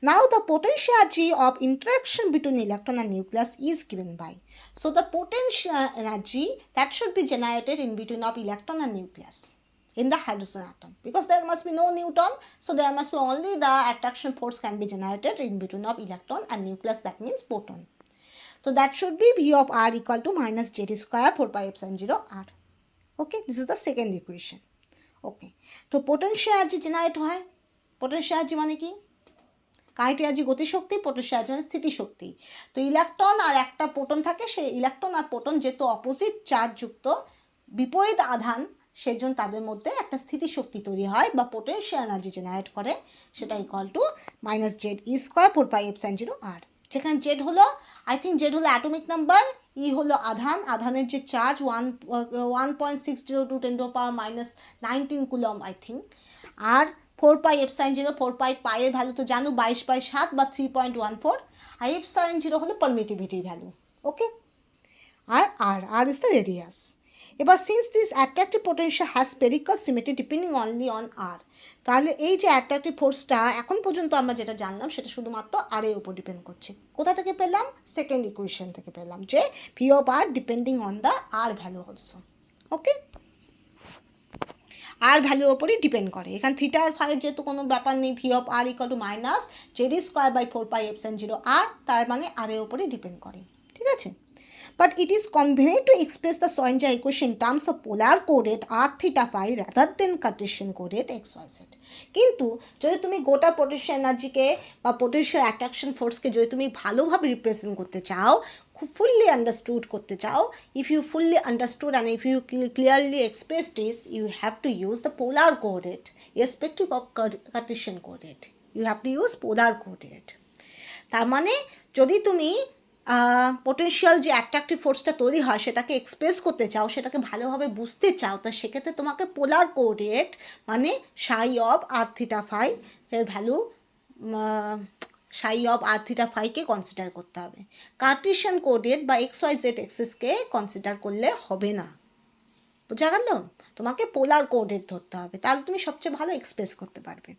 Now the potential energy of interaction between electron and nucleus is given by. So the potential energy that should be generated in between of electron and nucleus in the hydrogen atom, because there must be no neutron, so there must be only the attraction force can be generated in between of electron and nucleus, that means proton. So that should be V of r equal to minus z square 4 pi epsilon 0 r. Okay, this is the second equation. Okay, তো potential energy generate হয়। potential energy মানে কি? Kinetic energy গতিশক্তি, potential energy মানে স্থিতিশক্তি। তো electron আর একটা proton থাকে, সেই ইলেকট্রন আর প্রোটন যেহেতু অপোজিট চার্জযুক্ত, বিপরীত আধান, সেই জন্য তাদের মধ্যে একটা স্থিতিশক্তি তৈরি হয় বা পোটেনশিয়াল এনার্জি জেনারেট করে, সেটা equal to minus z e square 4 pi epsilon 0 আর। যেখানে জেড হলো, আই থিঙ্ক জেড হলো অ্যাটমিক নাম্বার, ই হলো আধান, আধানের যে চার্জ 1.602 × 10⁻⁻19 কুলম আই থিঙ্ক, আর 4 পাই এপসাইলন 0, 4 পাই পাইয়ের ভ্যালু তো জানো 22/7 বা 3.14, আর এপসাইলন 0 হলো পারমিটিভিটির ভ্যালু। ওকে, আর r r is the radius. এবার since this attractive potential has spherical symmetry depending only on আর, তাহলে এই যে অ্যাট্রাকটিভ ফোর্সটা এখন পর্যন্ত আমরা যেটা জানলাম সেটা শুধুমাত্র আর এর উপর ডিপেন্ড করছে। কোথা থেকে পেলাম? সেকেন্ড ইকুয়েশন থেকে পেলাম যে v of r depending on the r value also. Okay, r ভ্যালুর ওপরই ডিপেন্ড করে। এখানে থিটা আর ফাইয়ের যেহেতু কোনো ব্যাপার নেই, v of r equal to minus z square by 4 pi epsilon 0 r, তার মানে আর এর ওপরই ডিপেন্ড করে। ঠিক আছে, but it is convenient to express the সয়েঞ্জা equation in terms of polar coordinate r theta phi rather than Cartesian coordinate x y z. কিন্তু যদি তুমি গোটা পোটেনশিয়াল এনার্জিকে বা পোটেনশিয়াল অ্যাট্রাকশন ফোর্সকে যদি তুমি ভালোভাবে রিপ্রেজেন্ট করতে চাও, খুব ফুললি আন্ডারস্টুড করতে চাও, if you fully understood and if you clearly express this, you have to use the polar coordinate irrespective of Cartesian coordinate. You have to use polar coordinate. তার মানে যদি তুমি পোটেনশিয়াল যে অ্যাট্রাকটিভ ফোর্সটা তৈরি হয় সেটাকে এক্সপ্রেস করতে চাও, সেটাকে ভালোভাবে বুঝতে চাও, তা সেক্ষেত্রে তোমাকে পোলার কোঅর্ডিনেট মানে সাই অফ আর থিটা ফাই এর value, Sai of R theta ফাইকে consider করতে হবে। কার্টেসিয়ান কোঅর্ডিনেট বা এক্স ওয়াই জেড এক্সিসকে কনসিডার করলে হবে না। বোঝা গেল? তোমাকে পোলার কোঅর্ডিনেট ধরতে হবে, তাহলে তুমি সবচেয়ে ভালো এক্সপ্রেস করতে পারবে।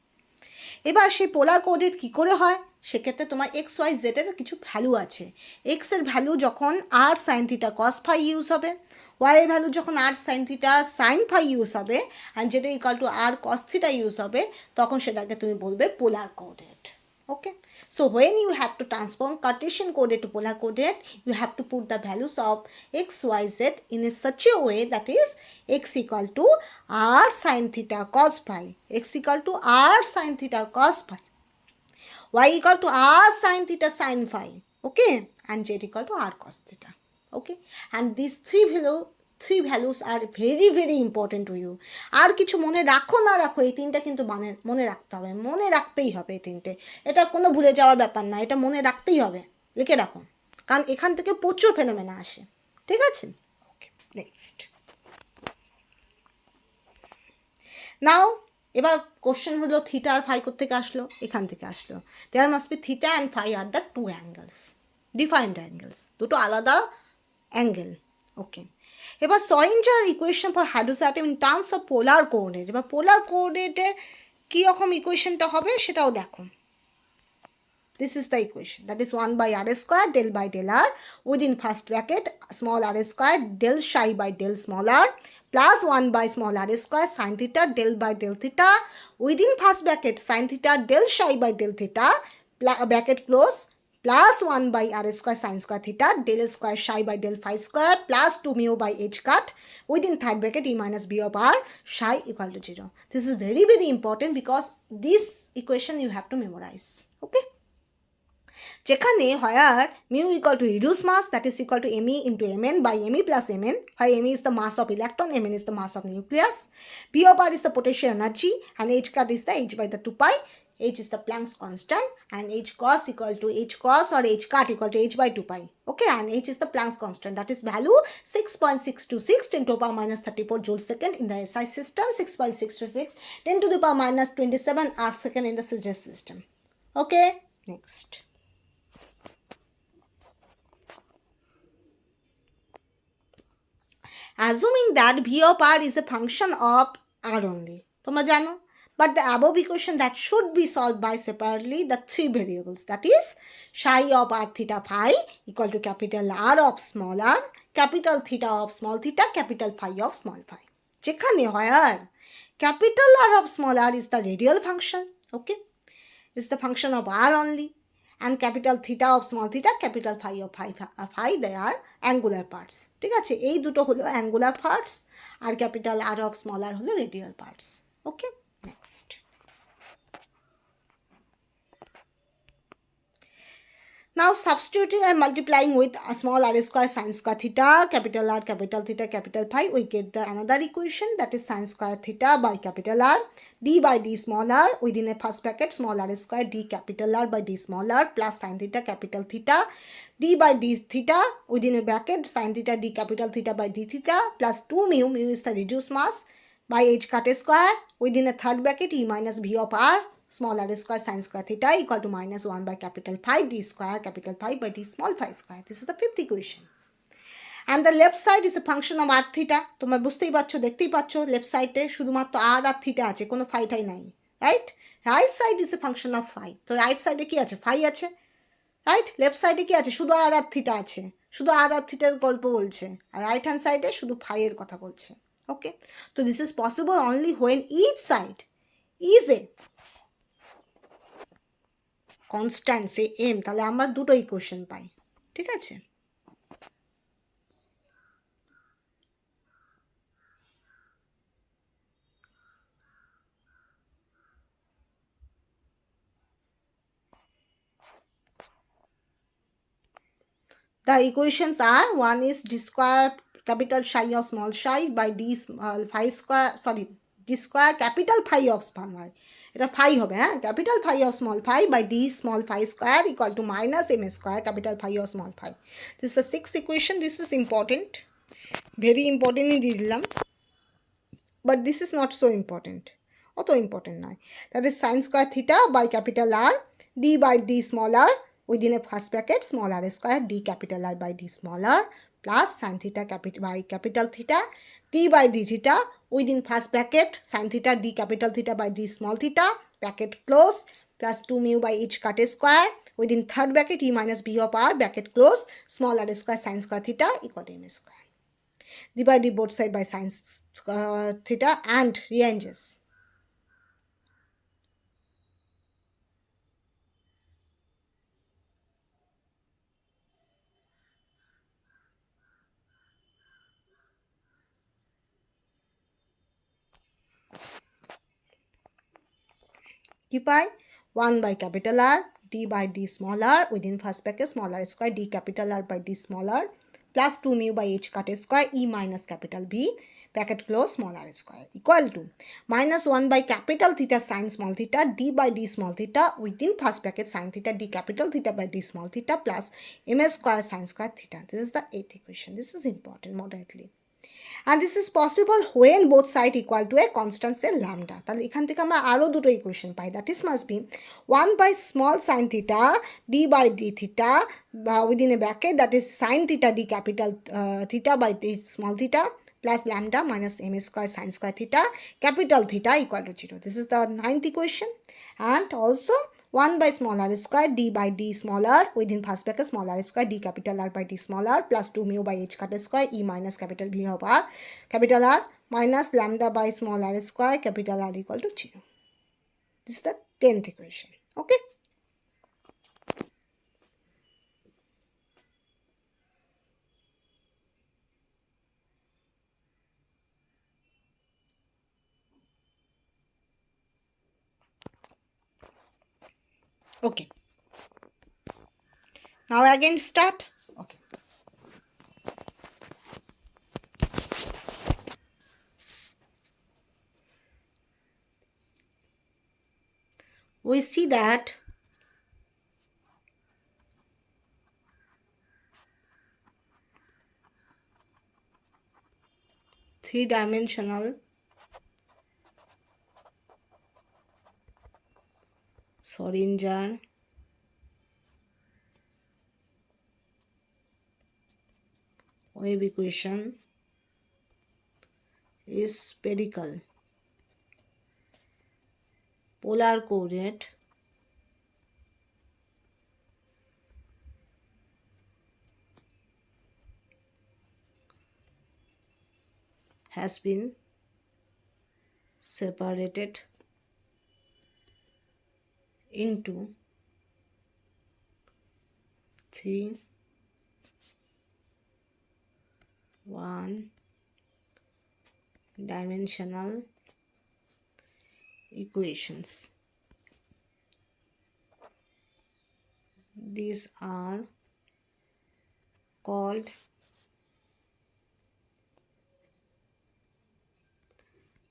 এবার সেই পোলার কোঅর্ডিনেট কী করে হয়? সেক্ষেত্রে তোমার এক্স ওয়াই জেডের কিছু ভ্যালু আছে। এক্সের ভ্যালু যখন r sine theta cos phi use হবে, ওয়াইয়ের ভ্যালু যখন r sine theta sine phi use হবে, অ্যান্ড যেটা equal to r cos theta use হবে, তখন সেটাকে তুমি বলবে polar coordinate. Okay, so when you have to transform Cartesian coordinate to polar coordinate, you have to put the values of x, y, z in such a way that is x equal to r sin theta cos phi, x equal to r sin theta cos phi, y equal to r sin theta sin phi, okay, and z equal to r cos theta. Okay, and these three values are very very important to you. আর কিছু মনে রাখো না রাখো, এই তিনটা কিন্তু মনে রাখতে হবে, মনে রাখতেই হবে এই তিনটে, এটা কোনো ভুলে যাওয়ার ব্যাপার না, এটা মনে রাখতেই হবে, লিখে রাখো, কারণ এখান থেকে প্রচুর ফেনোমেনা আসে। ঠিক আছে, ওকে, নেক্সট। নাও এবার কোশ্চেন হলো থিটা আর ফাই কোথা থেকে আসলো? এখান থেকে আসলো। There must be theta and phi R the two angles, defined angles, দুটো আলাদা অ্যাঙ্গেল। ওকে, এবার Schrödinger equation for hydrogen atom in terms of polar coordinate, এবার পোলার কোঅর্ডিনেটে কীরকম ইকুয়েশনটা হবে সেটাও দেখো। This is the equation, that is 1 by r square del by del r within first bracket small r square del psi by del small r plus 1 by small r square sin theta del by del theta within first bracket sin theta del psi by del theta bracket close plus 1 by r square sin square theta del square psi by del phi square plus 2 mu by h cut within third bracket e minus b of r psi equal to 0. This is very very important because this equation you have to memorize. Okay, যেখানে where mu equal to reduced mass, that is equal to me into mn by me plus mn, where me is the mass of electron, mn is the mass of nucleus, p of r is the potential energy, and h cut is the h by the 2 pi. H is the Planck's constant, and h cos equal to h cos or h cut equal to h by 2 pi. Okay, and h is the Planck's constant, that is value 6.626 10 to the power minus 34 joules second in the SI system, 6.626 10 to the power minus 27 arc second in the CSIR system. Okay, next. Assuming that V of r is a function of r only, তোমরা জানো, but the above equation that should be solved by separately the three variables, that is psi of r theta phi equal to capital R of small r, capital theta of small theta, capital phi of small phi. যেখানে where capital R of small r is the radial function, okay, is the function of r only, and capital theta of small theta, capital phi of phi, they are angular parts. ঠিক আছে, এই দুটো হলো angular parts, R capital R of small r হলো radial parts. Okay, next. Now substituting and multiplying with a small r square sin square theta, capital R, capital theta, capital phi, we get the another equation, that is sin square theta by capital R, d by d small r within a first bracket small r square d capital R by d small r plus sin theta capital theta, d by d theta within a bracket sin theta d capital theta by d theta plus 2 mu, mu is the reduced mass, by h cut square within a third bracket e minus v of r small r square sin square theta equal to minus 1 by capital phi d square capital phi by d small phi square. This is the fifth equation. And the left side is a function of r theta. তোমরা বুঝতেই পারছো, দেখতেই পাচ্ছো left side এ শুধুমাত্র r আর theta আছে, কোনো phi টাই নাই, right? Right side is a function of phi. তো right side এ কি আছে? phi আছে, right? left side এ কি আছে? শুধু r আর theta আছে, শুধু r আর theta এর গল্প বলছে, আর right hand side এ শুধু phi এর কথা বলছে. Okay, so this is possible only when each side is a constant, say m, তাহলে আমরা দুটো ইকুয়েশন পাই. ঠিক আছে, the equations are, one is d square capital psi of small psi by d small phi square, sorry, d square capital phi of small phi, এটা phi হবে, হ্যাঁ, capital phi of small phi by d small phi square equal to minus m square capital phi of small phi. This is the sixth equation. This is important, very important দিয়ে দিলাম, but this is not so important, অত important নয়. That is sin square theta by capital R d by d small r within a first bracket small r square d capital R by d small r plus sin theta by capital theta d by d theta within first bracket sin theta d capital theta by d small theta bracket close plus 2 mu by h cut square within third bracket e minus b of r bracket close small r square sin square theta equal to m square. Divide both side by sin theta and rearranges. কি পাই? 1 by capital R d by d small r within first bracket small r square d capital R by d small r plus 2 mu by h cut square e minus capital B bracket close small r square equal to minus 1 by capital theta sin small theta d by d small theta within first bracket sin theta d capital theta by d small theta plus m square sin square theta. This is the eighth equation. This is important moderately. And this is possible when both sides equal to a constant say lambda. তাহলে এখান থেকে আমরা আরো দুটো equation pi, that is must be 1 by small sin theta d by d theta within a bracket, that is sin theta d capital theta by d small theta plus lambda minus m square sin square theta capital theta equal to 0. This is the ninth equation. And also 1 by small r square d by d small r within first bracket small r square d capital R by d small r plus 2 mu by h cut square e minus capital B of r capital R minus lambda by small r square capital R equal to 0. This is the 10th equation. Okay. Okay. Now again start. Okay. We see that three-dimensional Schrödinger wave equation is spherical polar coordinate has been separated into three one-dimensional equations. These are called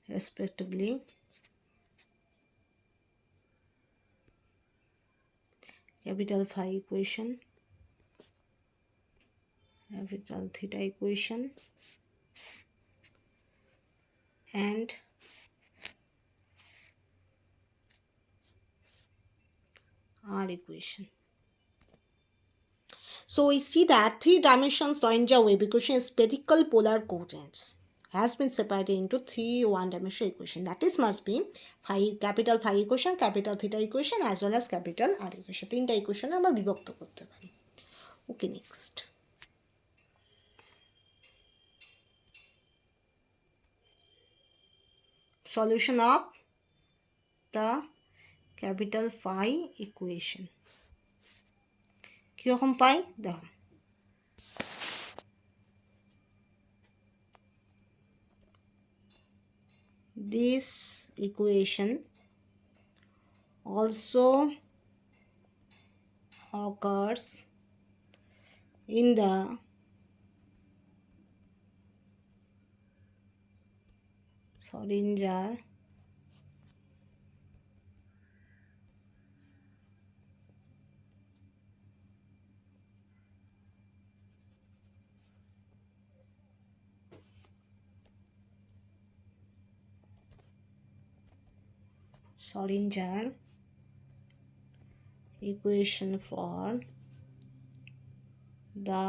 respectively capital phi equation, capital theta equation, and R equation. So we see that three-dimensional Schrödinger wave equation is spherical polar coordinates has been separated into three one-dimensional equation. That is must be phi, capital phi equation, capital theta equation as well as capital R equation. তিনটা equation আমরা বিভক্ত করতে পারি. Okay, next. Solution of the capital phi equation. কিরকম পাই দেখো. This equation also occurs in the Schrödinger equation for the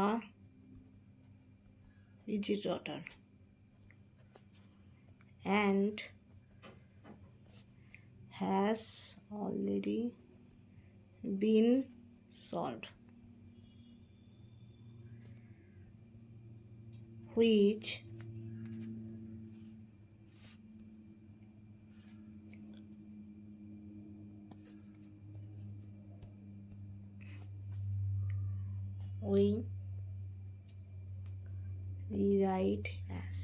rigid rotor and has already been solved, which we rewrite as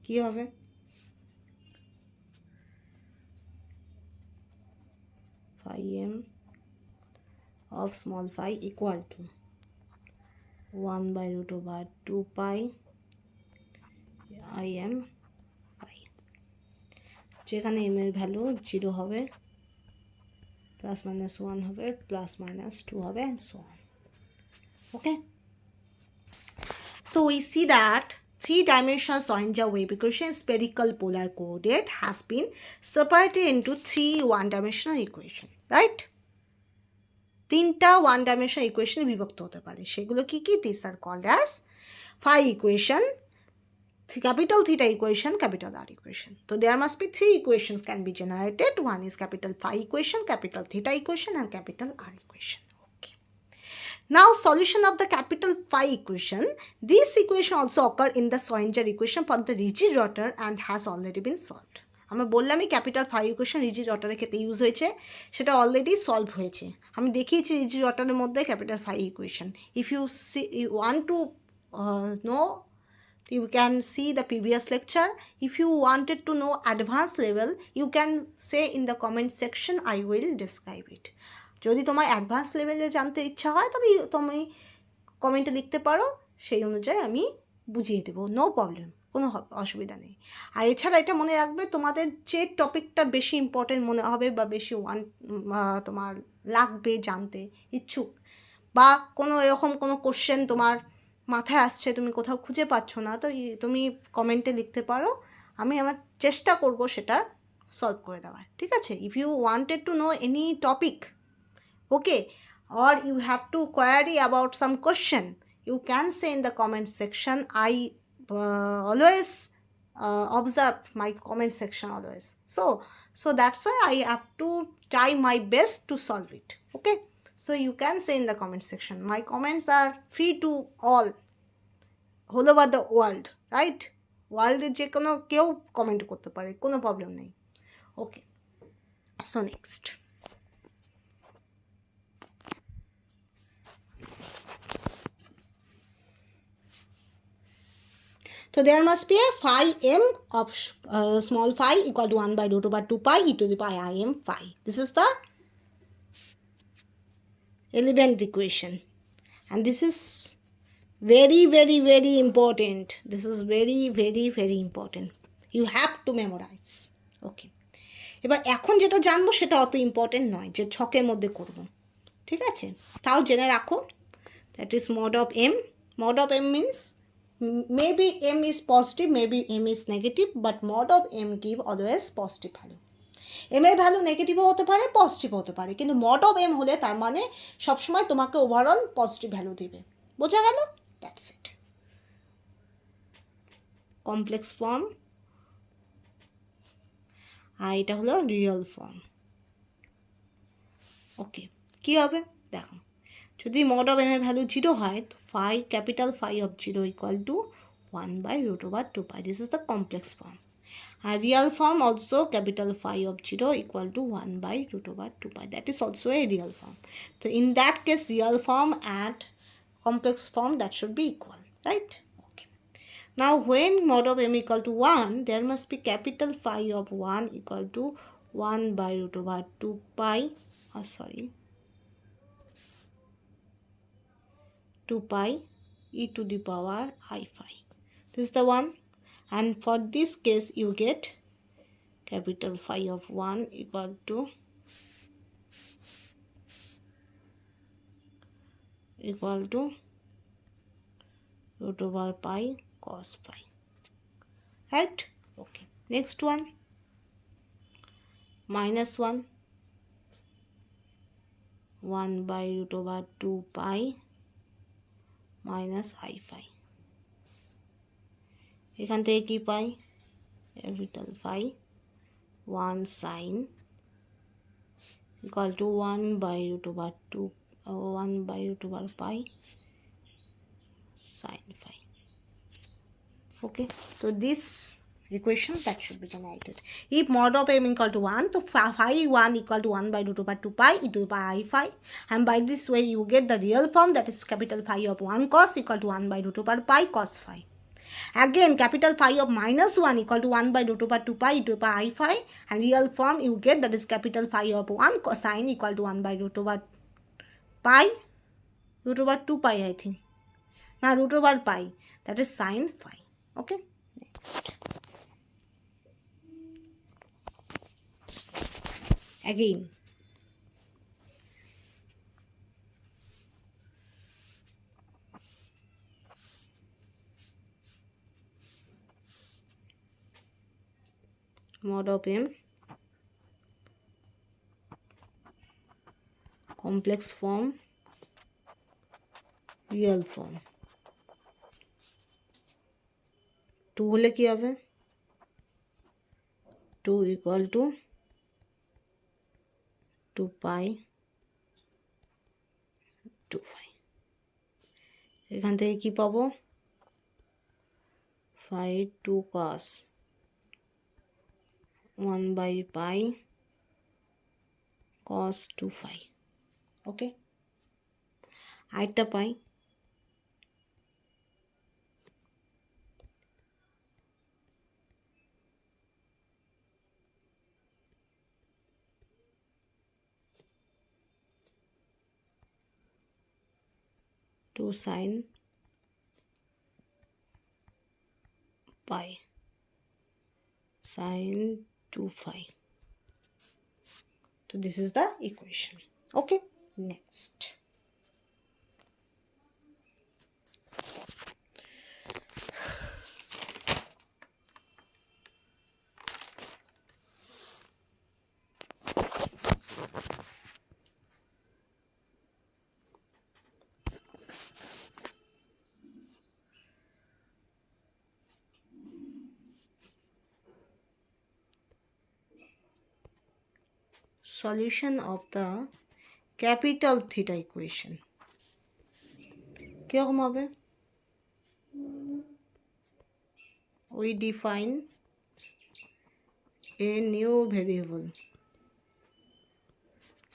কি হবে phi m of small phi equal to 1 by root over 2 pi I m phi, যেখানে m এর value 0 হবে, plus minus 1 হবে, plus minus 2 হবে, and so on. Okay, so we see that three-dimensional Schrödinger wave equation spherical polar coordinate has been separated into three one-dimensional equation, right? তিনটা one-dimensional equation বিভক্ত হতে পারে, সেগুলো কি কি? These are called as phi equation, capital theta equation, capital R equation. So there must be three equations can be generated. One is capital phi equation, capital theta equation, and capital R equation. Okay. Now solution of the capital phi equation. This equation also occur in the Schrödinger equation for the rigid rotor and has already been solved. আমরা বললামই capital phi equation rigid রটারের ক্ষেত্রে use হয়েছে, সেটা already solve হয়েছে. আমি দেখিয়েছি rigid রটারের মধ্যে capital phi equation. If you see you want to know, you can see the previous lecture. If you wanted to know advanced level, you can say in the comment section, I will describe it. যদি তোমার advance লেভেলে জানতে ইচ্ছা হয় তবে তুমি কমেন্টে লিখতে পারো, সেই অনুযায়ী আমি বুঝিয়ে দেবো, নো প্রবলেম, কোনো অসুবিধা নেই। আর এছাড়া এটা মনে রাখবে, তোমাদের যে টপিকটা বেশি ইম্পর্টেন্ট মনে হবে বা বেশি তোমার লাগবে জানতে ইচ্ছুক, বা কোনো এরকম কোনো কোশ্চেন তোমার মাথায় আসছে, তুমি কোথাও খুঁজে পাচ্ছ না, তো তুমি কমেন্টে লিখতে পারো, আমি আমার চেষ্টা করব সেটা সলভ করে দেওয়ার, ঠিক আছে? If you wanted to know any topic, okay, or you have to query about some question, you can say in the comment section. I always observe my comment section always, so that's why I have to try my best to solve it, okay? So you can say in the comment section. My comments are free to all over the world, right? world যে কোনো কেউ comment করতে পারে, কোনো problem নেই, okay? So next, so there must be a phi m of small phi equal to 1 by root over 2 pi e to the pi I m phi. This is the 11th equation, and this is very very very important. This is very very very important. You have to memorize, okay? এবার এখন যেটা জানবো সেটা অত important নয় যে ছকের মধ্যে করব, ঠিক আছে? তাও জেনে রাখো, that is mod of m. Mod of m means maybe m is positive, maybe m is negative, but mod of m give always positive value. m এর ভ্যালু নেগেটিভও হতে পারে, পজিটিভও হতে পারে, কিন্তু mod of m হলে তার মানে সবসময় তোমাকে ওভারঅল পজিটিভ ভ্যালু দিবে। বোঝা গেল? That's it. কমপ্লেক্স ফর্ম, আর এটা হলো রিয়েল ফর্ম, ওকে? কী হবে দেখো, যদি mod of m এর ভ্যালু 0 হয় তো phi, capital phi of 0 equal to 1 by root over 2 pi. This is the complex form. And real form also capital phi of 0 equal to 1 by root over 2 pi. That is also a real form. So in that case, real form and complex form, that should be equal, right? Okay. Now when mod of m equal to 1, there must be capital phi of 1 equal to 1 by root over 2 pi. 2 pi e to the power I phi. This is the one, and for this case you get capital phi of 1 equal to root over pi cos phi, right? Okay, next one, minus 1 by root over 2 pi minus I phi. এখান থেকে কি পাই? capital phi 1 sin equal to 1 by root over 2 1 by root over pi sin phi. Okay, so this equation that should be generated. If mod of m equal to 1, so phi 1 equal to 1 by root over 2 pi e to the power I phi, and by this way you get the real form, that is capital phi of 1 cos equal to 1 by root over pi cos phi. Again, capital phi of minus 1 equal to 1 by root over 2 pi e to the power I phi, and real form you get, that is capital phi of 1 cosine equal to 1 by root over pi, root over 2 pi I think. Now root over pi, that is sin phi. Okay, next. Again, mod of m, complex form, real form. 2 হলে কি হবে? 2 equal to 2 pi 2 phi. এখান থেকে কি পাবো? phi 2 cos 1 by pi cos 2 phi. Okay, আরেকটা পাই, 2 sine pi sine 2 phi. So this is the equation. Okay, next. Solution of the capital theta equation. কিরকম হবে? We define a new variable.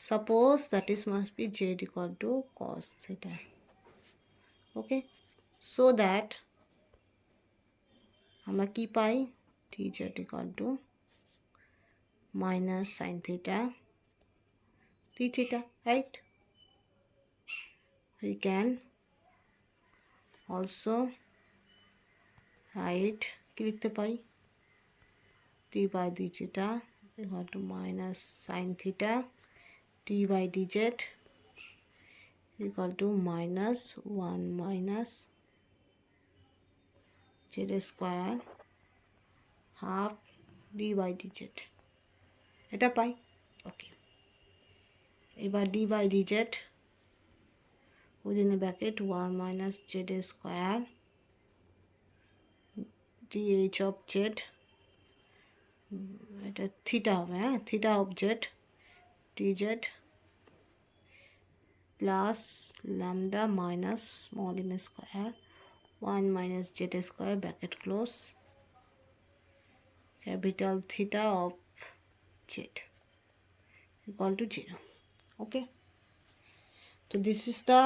Suppose that is must be z equal to cos theta. Okay, so that আমরা কি পাই? dz equal to minus sin theta d theta, right? We can also write কি লিখতে পাই? d by d theta equal to minus sin theta d by dz equal to minus 1 minus z square half d by dz. এটা পাই। ওকে, এবার d by dz within the bracket 1 minus z square dh of z, এটা theta হবে, হ্যাঁ, theta of Z dz plus lambda minus small m square 1 minus z square bracket close capital theta of z equal to 0. Okay, so this is the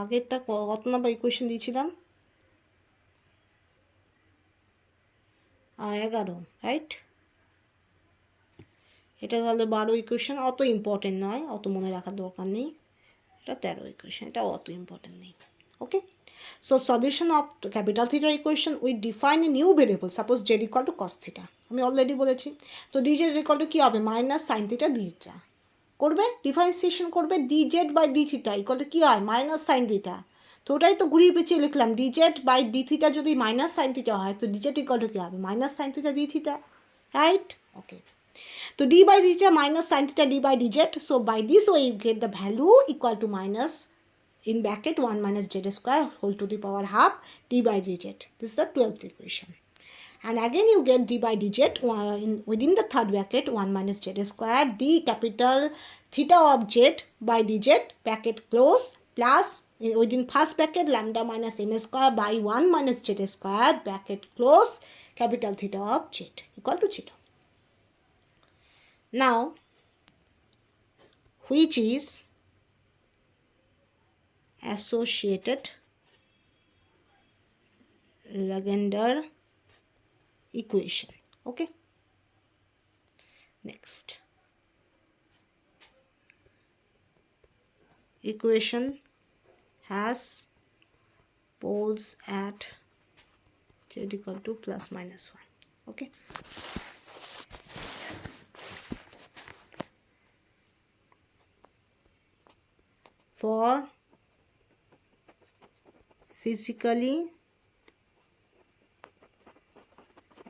আগেরটা কত number equation দিয়েছিলাম? 11, right? এটা তাহলে 12 equation, অত important নয়, অত মনে রাখার দরকার নেই। এটা 13 ইকুয়েশন, এটা অত ইম্পর্টেন্ট নেই। Okay, so solution of capital theta equation, we define a new variable, suppose z equal to cos theta, আমি অলরেডি বলেছি। তো ডিজেড ইকুয়াল টু কী হবে? Minus sine theta d theta করবে, ডিফারেন্সিয়েশন করবে, d z by d theta equal to কী হয়? Minus sine theta. তো ওটাই তো ঘুরিয়ে পেঁচিয়ে লিখলাম, d z by d theta যদি মাইনাস সাইন থিটা হয়, তো ডিজেড ইকুয়াল টু কী হবে? Minus sine theta d theta, right? Okay, so d by d theta minus sin theta d by dz. So by this way you get the value equal to minus in bracket 1 minus z square whole to the power half d by dz. This is the 12th equation. And again you get d by dz within the third bracket 1 minus z square d capital theta of z by dz bracket close plus within first bracket lambda minus m square by 1 minus z square bracket close capital theta of z equal to 0. Now, which is associated Legendre equation? Okay, next. Equation has poles at z equal to plus minus 1. Okay. For physically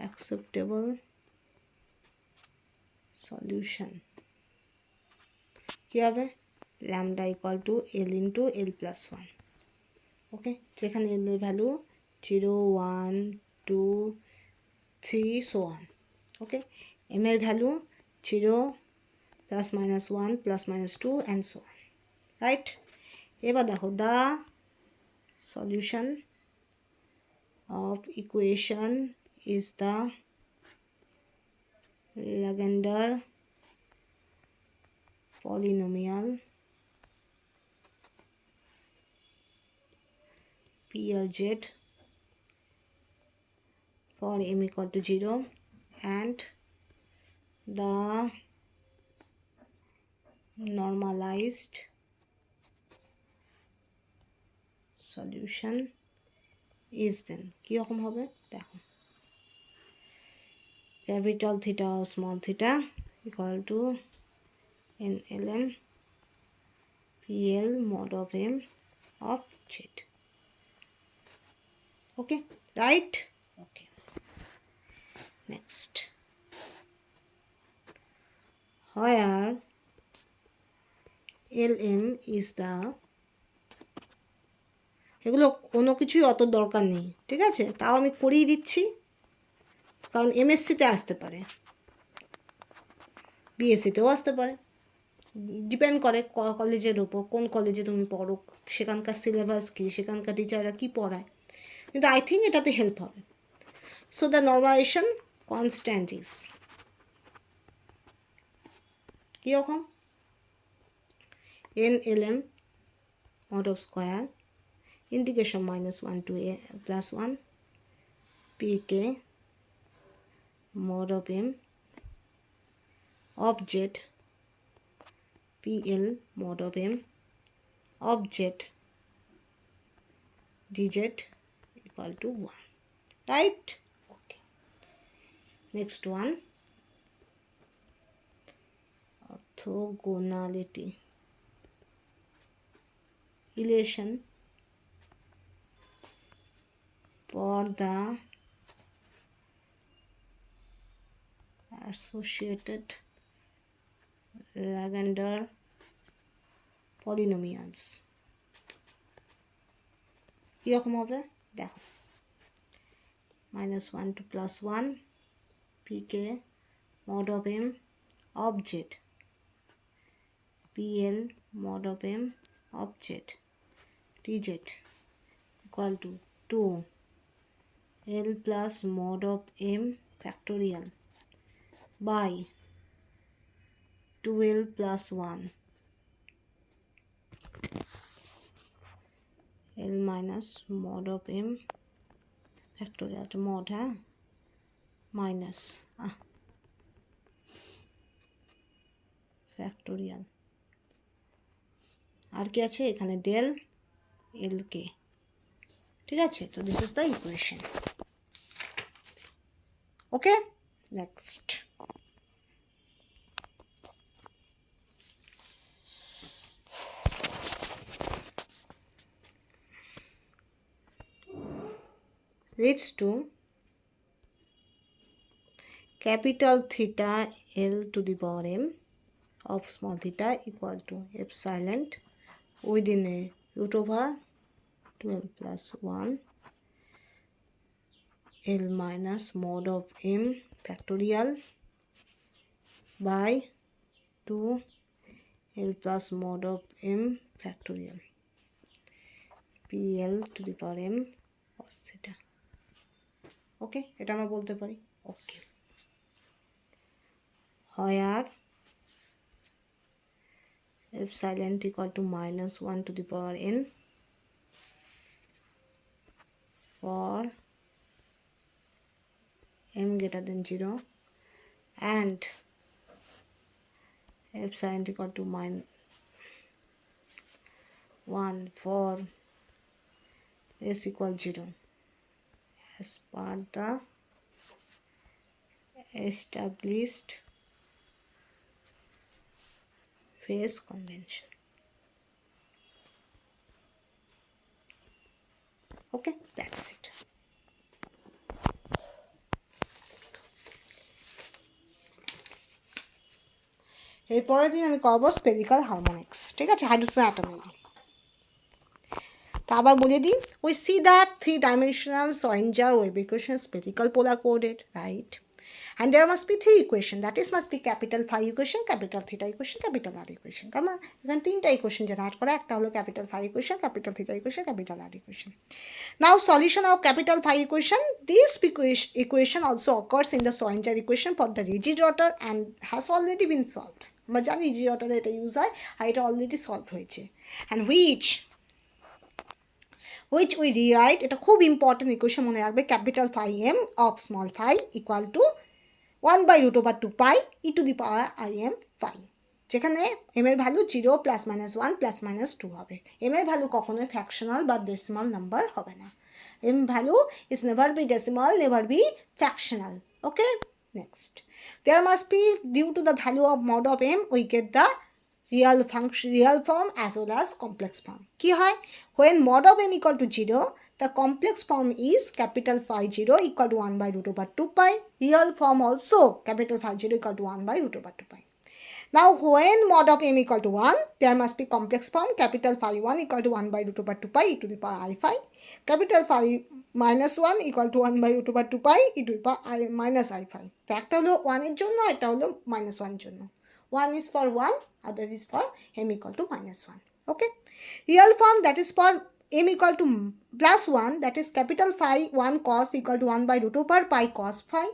acceptable solution কি হবে? lambda equal to L into L plus 1. ওকে, যেখানে L এর value 0 1 2 3 so on. Okay, M এর value 0 plus minus 1 plus minus 2 and so on. Right? এবার দেখো, the solution of equation is the Legendre polynomial PLZ for m equal to 0 and the normalized solution is then কীরকম হবে দেখো, capital theta ও small theta equal to NLM PL mod of M of Z. Okay, right? Okay. Next. Where LM is the, এগুলো কোনো কিছুই অত দরকার নেই, ঠিক আছে, তাও আমি করিয়ে দিচ্ছি কারণ MSc-তে আসতে পারে, B.Sc-তেও আসতে পারে, ডিপেন্ড করে কলেজের ওপর, কোন কলেজে তুমি পড়ো, সেখানকার সিলেবাস কী, সেখানকার টিচাররা কী পড়ায়, কিন্তু আই থিঙ্ক এটাতে হেল্প হবে। So the normalisation constant is কীরকম, NLM mod of square integration -1 to a plus 1 pk mod of M of Z PL mod of M of Z dz equal to 1, right? Okay. Next one, orthogonality relation for the associated Lagrange polynomials কীরকম হবে দেখো, -1 to +1 pk mod of M of Z PL mod of M of Z dz equal to 2 L plus mod of M factorial by 2L plus 1 L minus mod of M factorial, mod হ্যাঁ minus factorial, আর কি আছে এখানে del এল কে, ঠিক আছে, তো this is the equation. Okay, next leads to capital theta L to the power M of small theta equal to epsilon within a root over 12 plus 1 L minus mod of M factorial by 2 L plus mod of M factorial PL to the power M cos theta. ওকে, এটা আমরা বলতে পারি। ওকে, where epsilon equal to -1 to the power n for m greater than 0 and epsilon equal to -1 for s equal 0 as per the established phase convention. Okay, that's it. এর পরের দিন আমি করবো spherical harmonics, ঠিক আছে, হাইড্রোজেন অ্যাটম নিয়ে। তা আবার বলে দিই, we see that 3-dimensional Schrödinger wave equation is spherical polar coordinate, right? And there must be 3 equation, that is must be capital phi equation, capital theta equation, capital R equation. কারণ এখানে 3টা equation generate করা, একটা হলো capital phi equation, capital theta equation, capital R equation. Now solution of capital phi equation, this equation also occurs in the Schrödinger equation for the rigid rotor and has already been solved. আমরা জানি rigid rotor এটা use হয় আর এটা already solve হয়েছে, and which we rewrite, এটা খুব important equation মনে রাখবে, capital phi m of small phi equal to 1 by root over 2 pi e to the power I m phi. যেখানে m এর value 0 plus minus 1 plus minus 2 হবে। m এর value কখনোই fractional বা ডেসিমাল নাম্বার হবে না। m value is never be decimal, never be fractional. Okay, next. There must be, due to the value of mod of m, we get the real function, real form as well as complex form. কি হয়? When mod of m equal to 0, the complex form is capital phi 0 equal to 1 by root over 2 pi. Real form also capital phi 0 equal to 1 by root over 2 pi. Now when mod of m equal to 1, there must be complex form capital phi 1 equal to 1 by root over 2 pi e to the power I phi. Capital phi minus 1 equal to 1 by root over 2 pi e to the power I minus I phi. একটা হলো 1 এর জন্য, এটা হলো minus 1 এর জন্য. 1 is for 1, other is for m equal to minus 1. Okay. Real form, that is for m equal to plus 1, that is capital phi 1 cos equal to 1 by root over pi cos phi.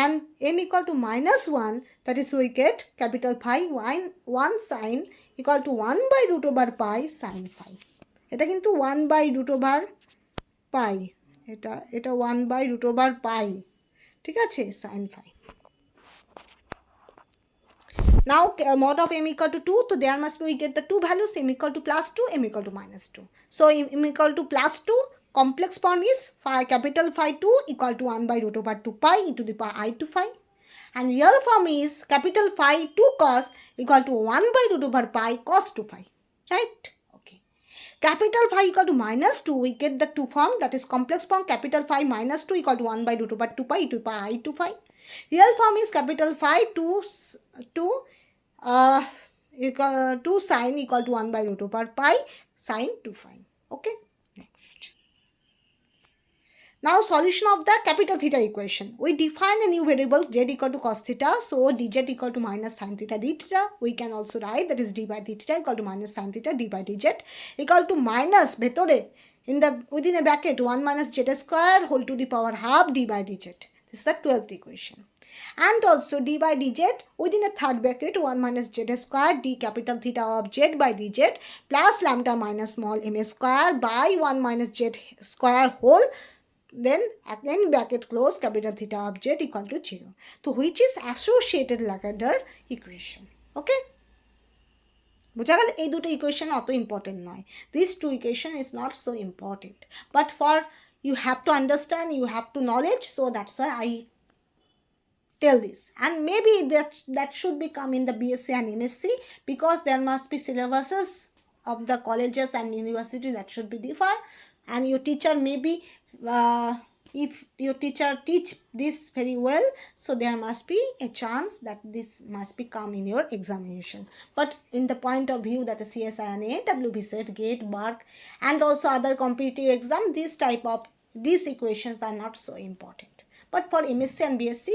And m equal to minus 1, that is we get capital phi 1 sin equal to 1 by root over pi sin phi. এটা কিন্তু 1 by root over pi, এটা 1 by root over pi, ঠিক আছে, sin phi. Now mod of m equal to 2, so there must be, we get the two values, m equal to plus 2, m equal to minus 2. So m equal to plus 2, complex form is phi capital phi 2 equal to 1 by root over 2 pi e to the power I 2 phi. And real form is capital phi 2 cos equal to 1 by root over pi cos 2 phi. Right? Okay. Capital phi equal to minus 2, we get the two form, that is complex form capital phi minus 2 equal to 1 by root over 2 pi e to the power I 2 phi. Real form is capital phi 2 sin equal to 1 by root over pi sin 2 phi. Okay. Next. Now solution of the capital theta equation. We define a new variable z equal to cos theta. So dz equal to minus sin theta d theta. We can also write that is d by d theta equal to minus sin theta d by dz equal to minus bhetore within a bracket 1 minus z square whole to the power half d by dz. This is the 12th equation. And also d by dz within a third bracket 1 minus z square d capital theta of z by dz plus lambda minus small m square by 1 minus z square whole, then again bracket close capital theta of z equal to 0. So which is associated Lagrange equation. Okay. বোঝা গেল এই দুটো equation অত important নয়. This two equation is not so important, but for you have to understand, you have to knowledge, so that's why I tell this. And maybe that should become in the B.Sc and M.Sc, because there must be syllabuses of the colleges and university that should be differ, and your teacher maybe if your teacher teach this very well, so there must be a chance that this must become in your examination. But in the point of view that a CSIR, WBSET, GATE, BARC and also other competitive exam, these equations are not so important. But for M.Sc and B.Sc,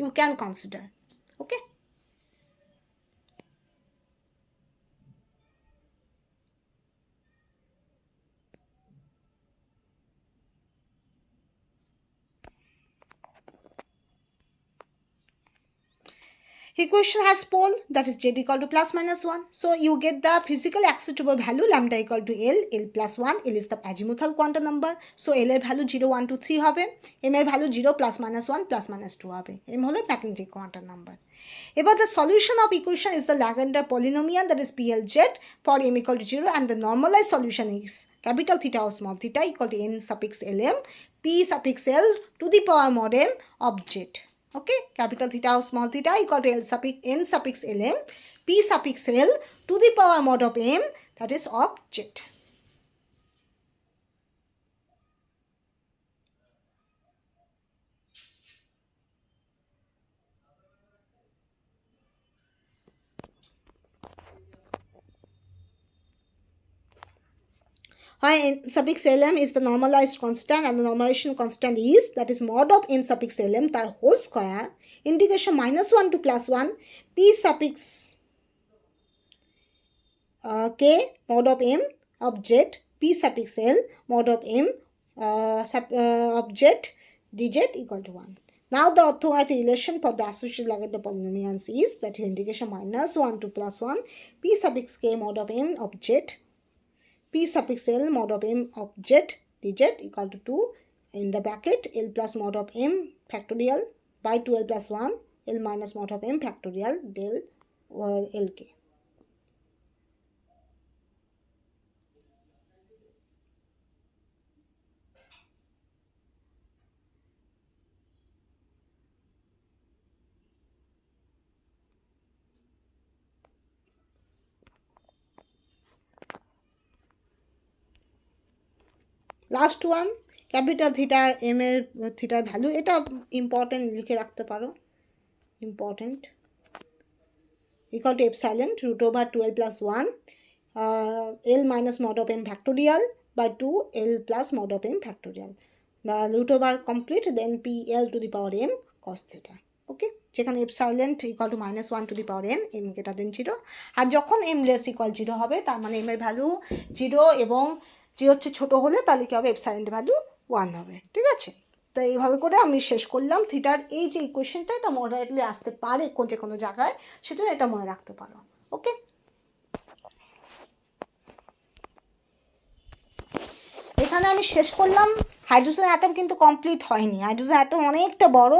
you can consider. Okay. Equation has pole, that is z equal to plus minus 1. So you get the physical acceptable value lambda equal to L plus 1. L is the azimuthal quantum number. So L এর value 0, 1, 2, 3 হবে. M এর value 0 plus minus 1 plus minus 2 হবে. M হলো magnetic quantum number. এবার the solution of equation is the Lagrange polynomial, that is PLZ for m equal to 0, and the normalized solution is capital theta or small theta equal to n suffix Lm p suffix L to the power mod m of z. Okay, capital theta or small theta equal to n suffix Lm p suffix L to the power mod of m, that is of z. N suffix Lm is the normalized constant, and the normalization constant is, that is mod of n suffix Lm তার whole square integration minus 1 to plus 1 p suffix k mod of m of z p suffix L mod of m of z dz equal to 1. Now the orthogonality relation for the associated Lagrange polynomials is, that is integration minus 1 to plus 1 p suffix k mod of m of z p suffix L mod of m of z dz equal to 2 in the bracket L plus mod of m factorial by 2L plus 1 L minus mod of m factorial del LK. Last one, capital theta M এর থিটার value, এটা important, লিখে রাখতে পারো, important, equal to epsilon root over 12 plus 1 L minus mod of m factorial by 2 L plus mod of m factorial. The root over complete, then P L to the power m cos theta. Okay, যেখানে epsilon equal to -1 to the power n, m greater than 0, আর যখন m less equal 0 হবে তার মানে m এর value 0 এবং 0 হচ্ছে ছোটো হলে তাহলে কী হবে, এপসাইলেন্ট ভ্যালু 1 হবে। ঠিক আছে, তো এইভাবে করে আমি শেষ করলাম। থিটার এই যে ইকুয়েশনটা, এটা মডারেটলি আসতে পারে যে কোনো জায়গায়, সেটা এটা মনে রাখতে পারো। ওকে, এখানে আমি শেষ করলাম। হাইড্রোজেন অ্যাটম কিন্তু কমপ্লিট হয়নি, হাইড্রোজেন অ্যাটম অনেকটা বড়,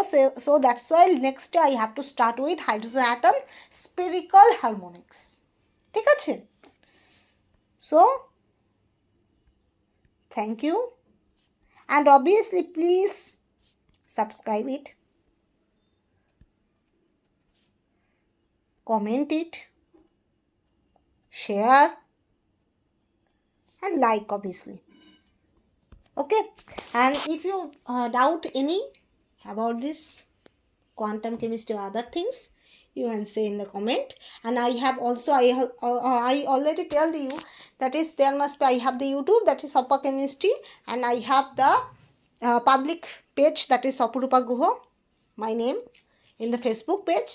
so that's why next I have to start with hydrogen atom spherical harmonics. ঠিক আছে, so thank you, and obviously please subscribe it, comment it, share and like obviously. Okay, and if you doubt any about this quantum chemistry or other things, you can say in the comment. And I have also I already told you that is there must be, I have the YouTube, that is upper chemistry, and I have the public page, that is Apurupa Guho, my name, in the Facebook page,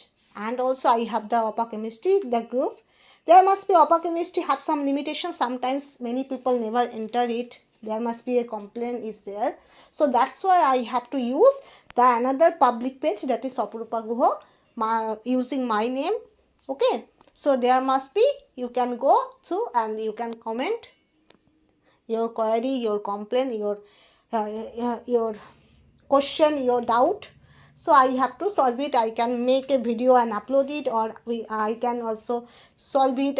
and also I have the upper chemistry, the group. There must be upper chemistry have some limitations, sometimes many people never enter it, there must be a complaint is there, so that's why I have to use the another public page, that is Apurupa Guho, using my name. Okay, so there must be, you can go through and you can comment your query, your complaint, your question, your doubt. So I have to solve it, I can make a video and upload it, or I can also solve it,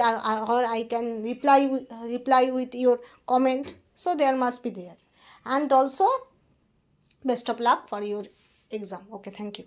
or I can reply with your comment. So there must be there, and also best of luck for your exam. Okay, thank you.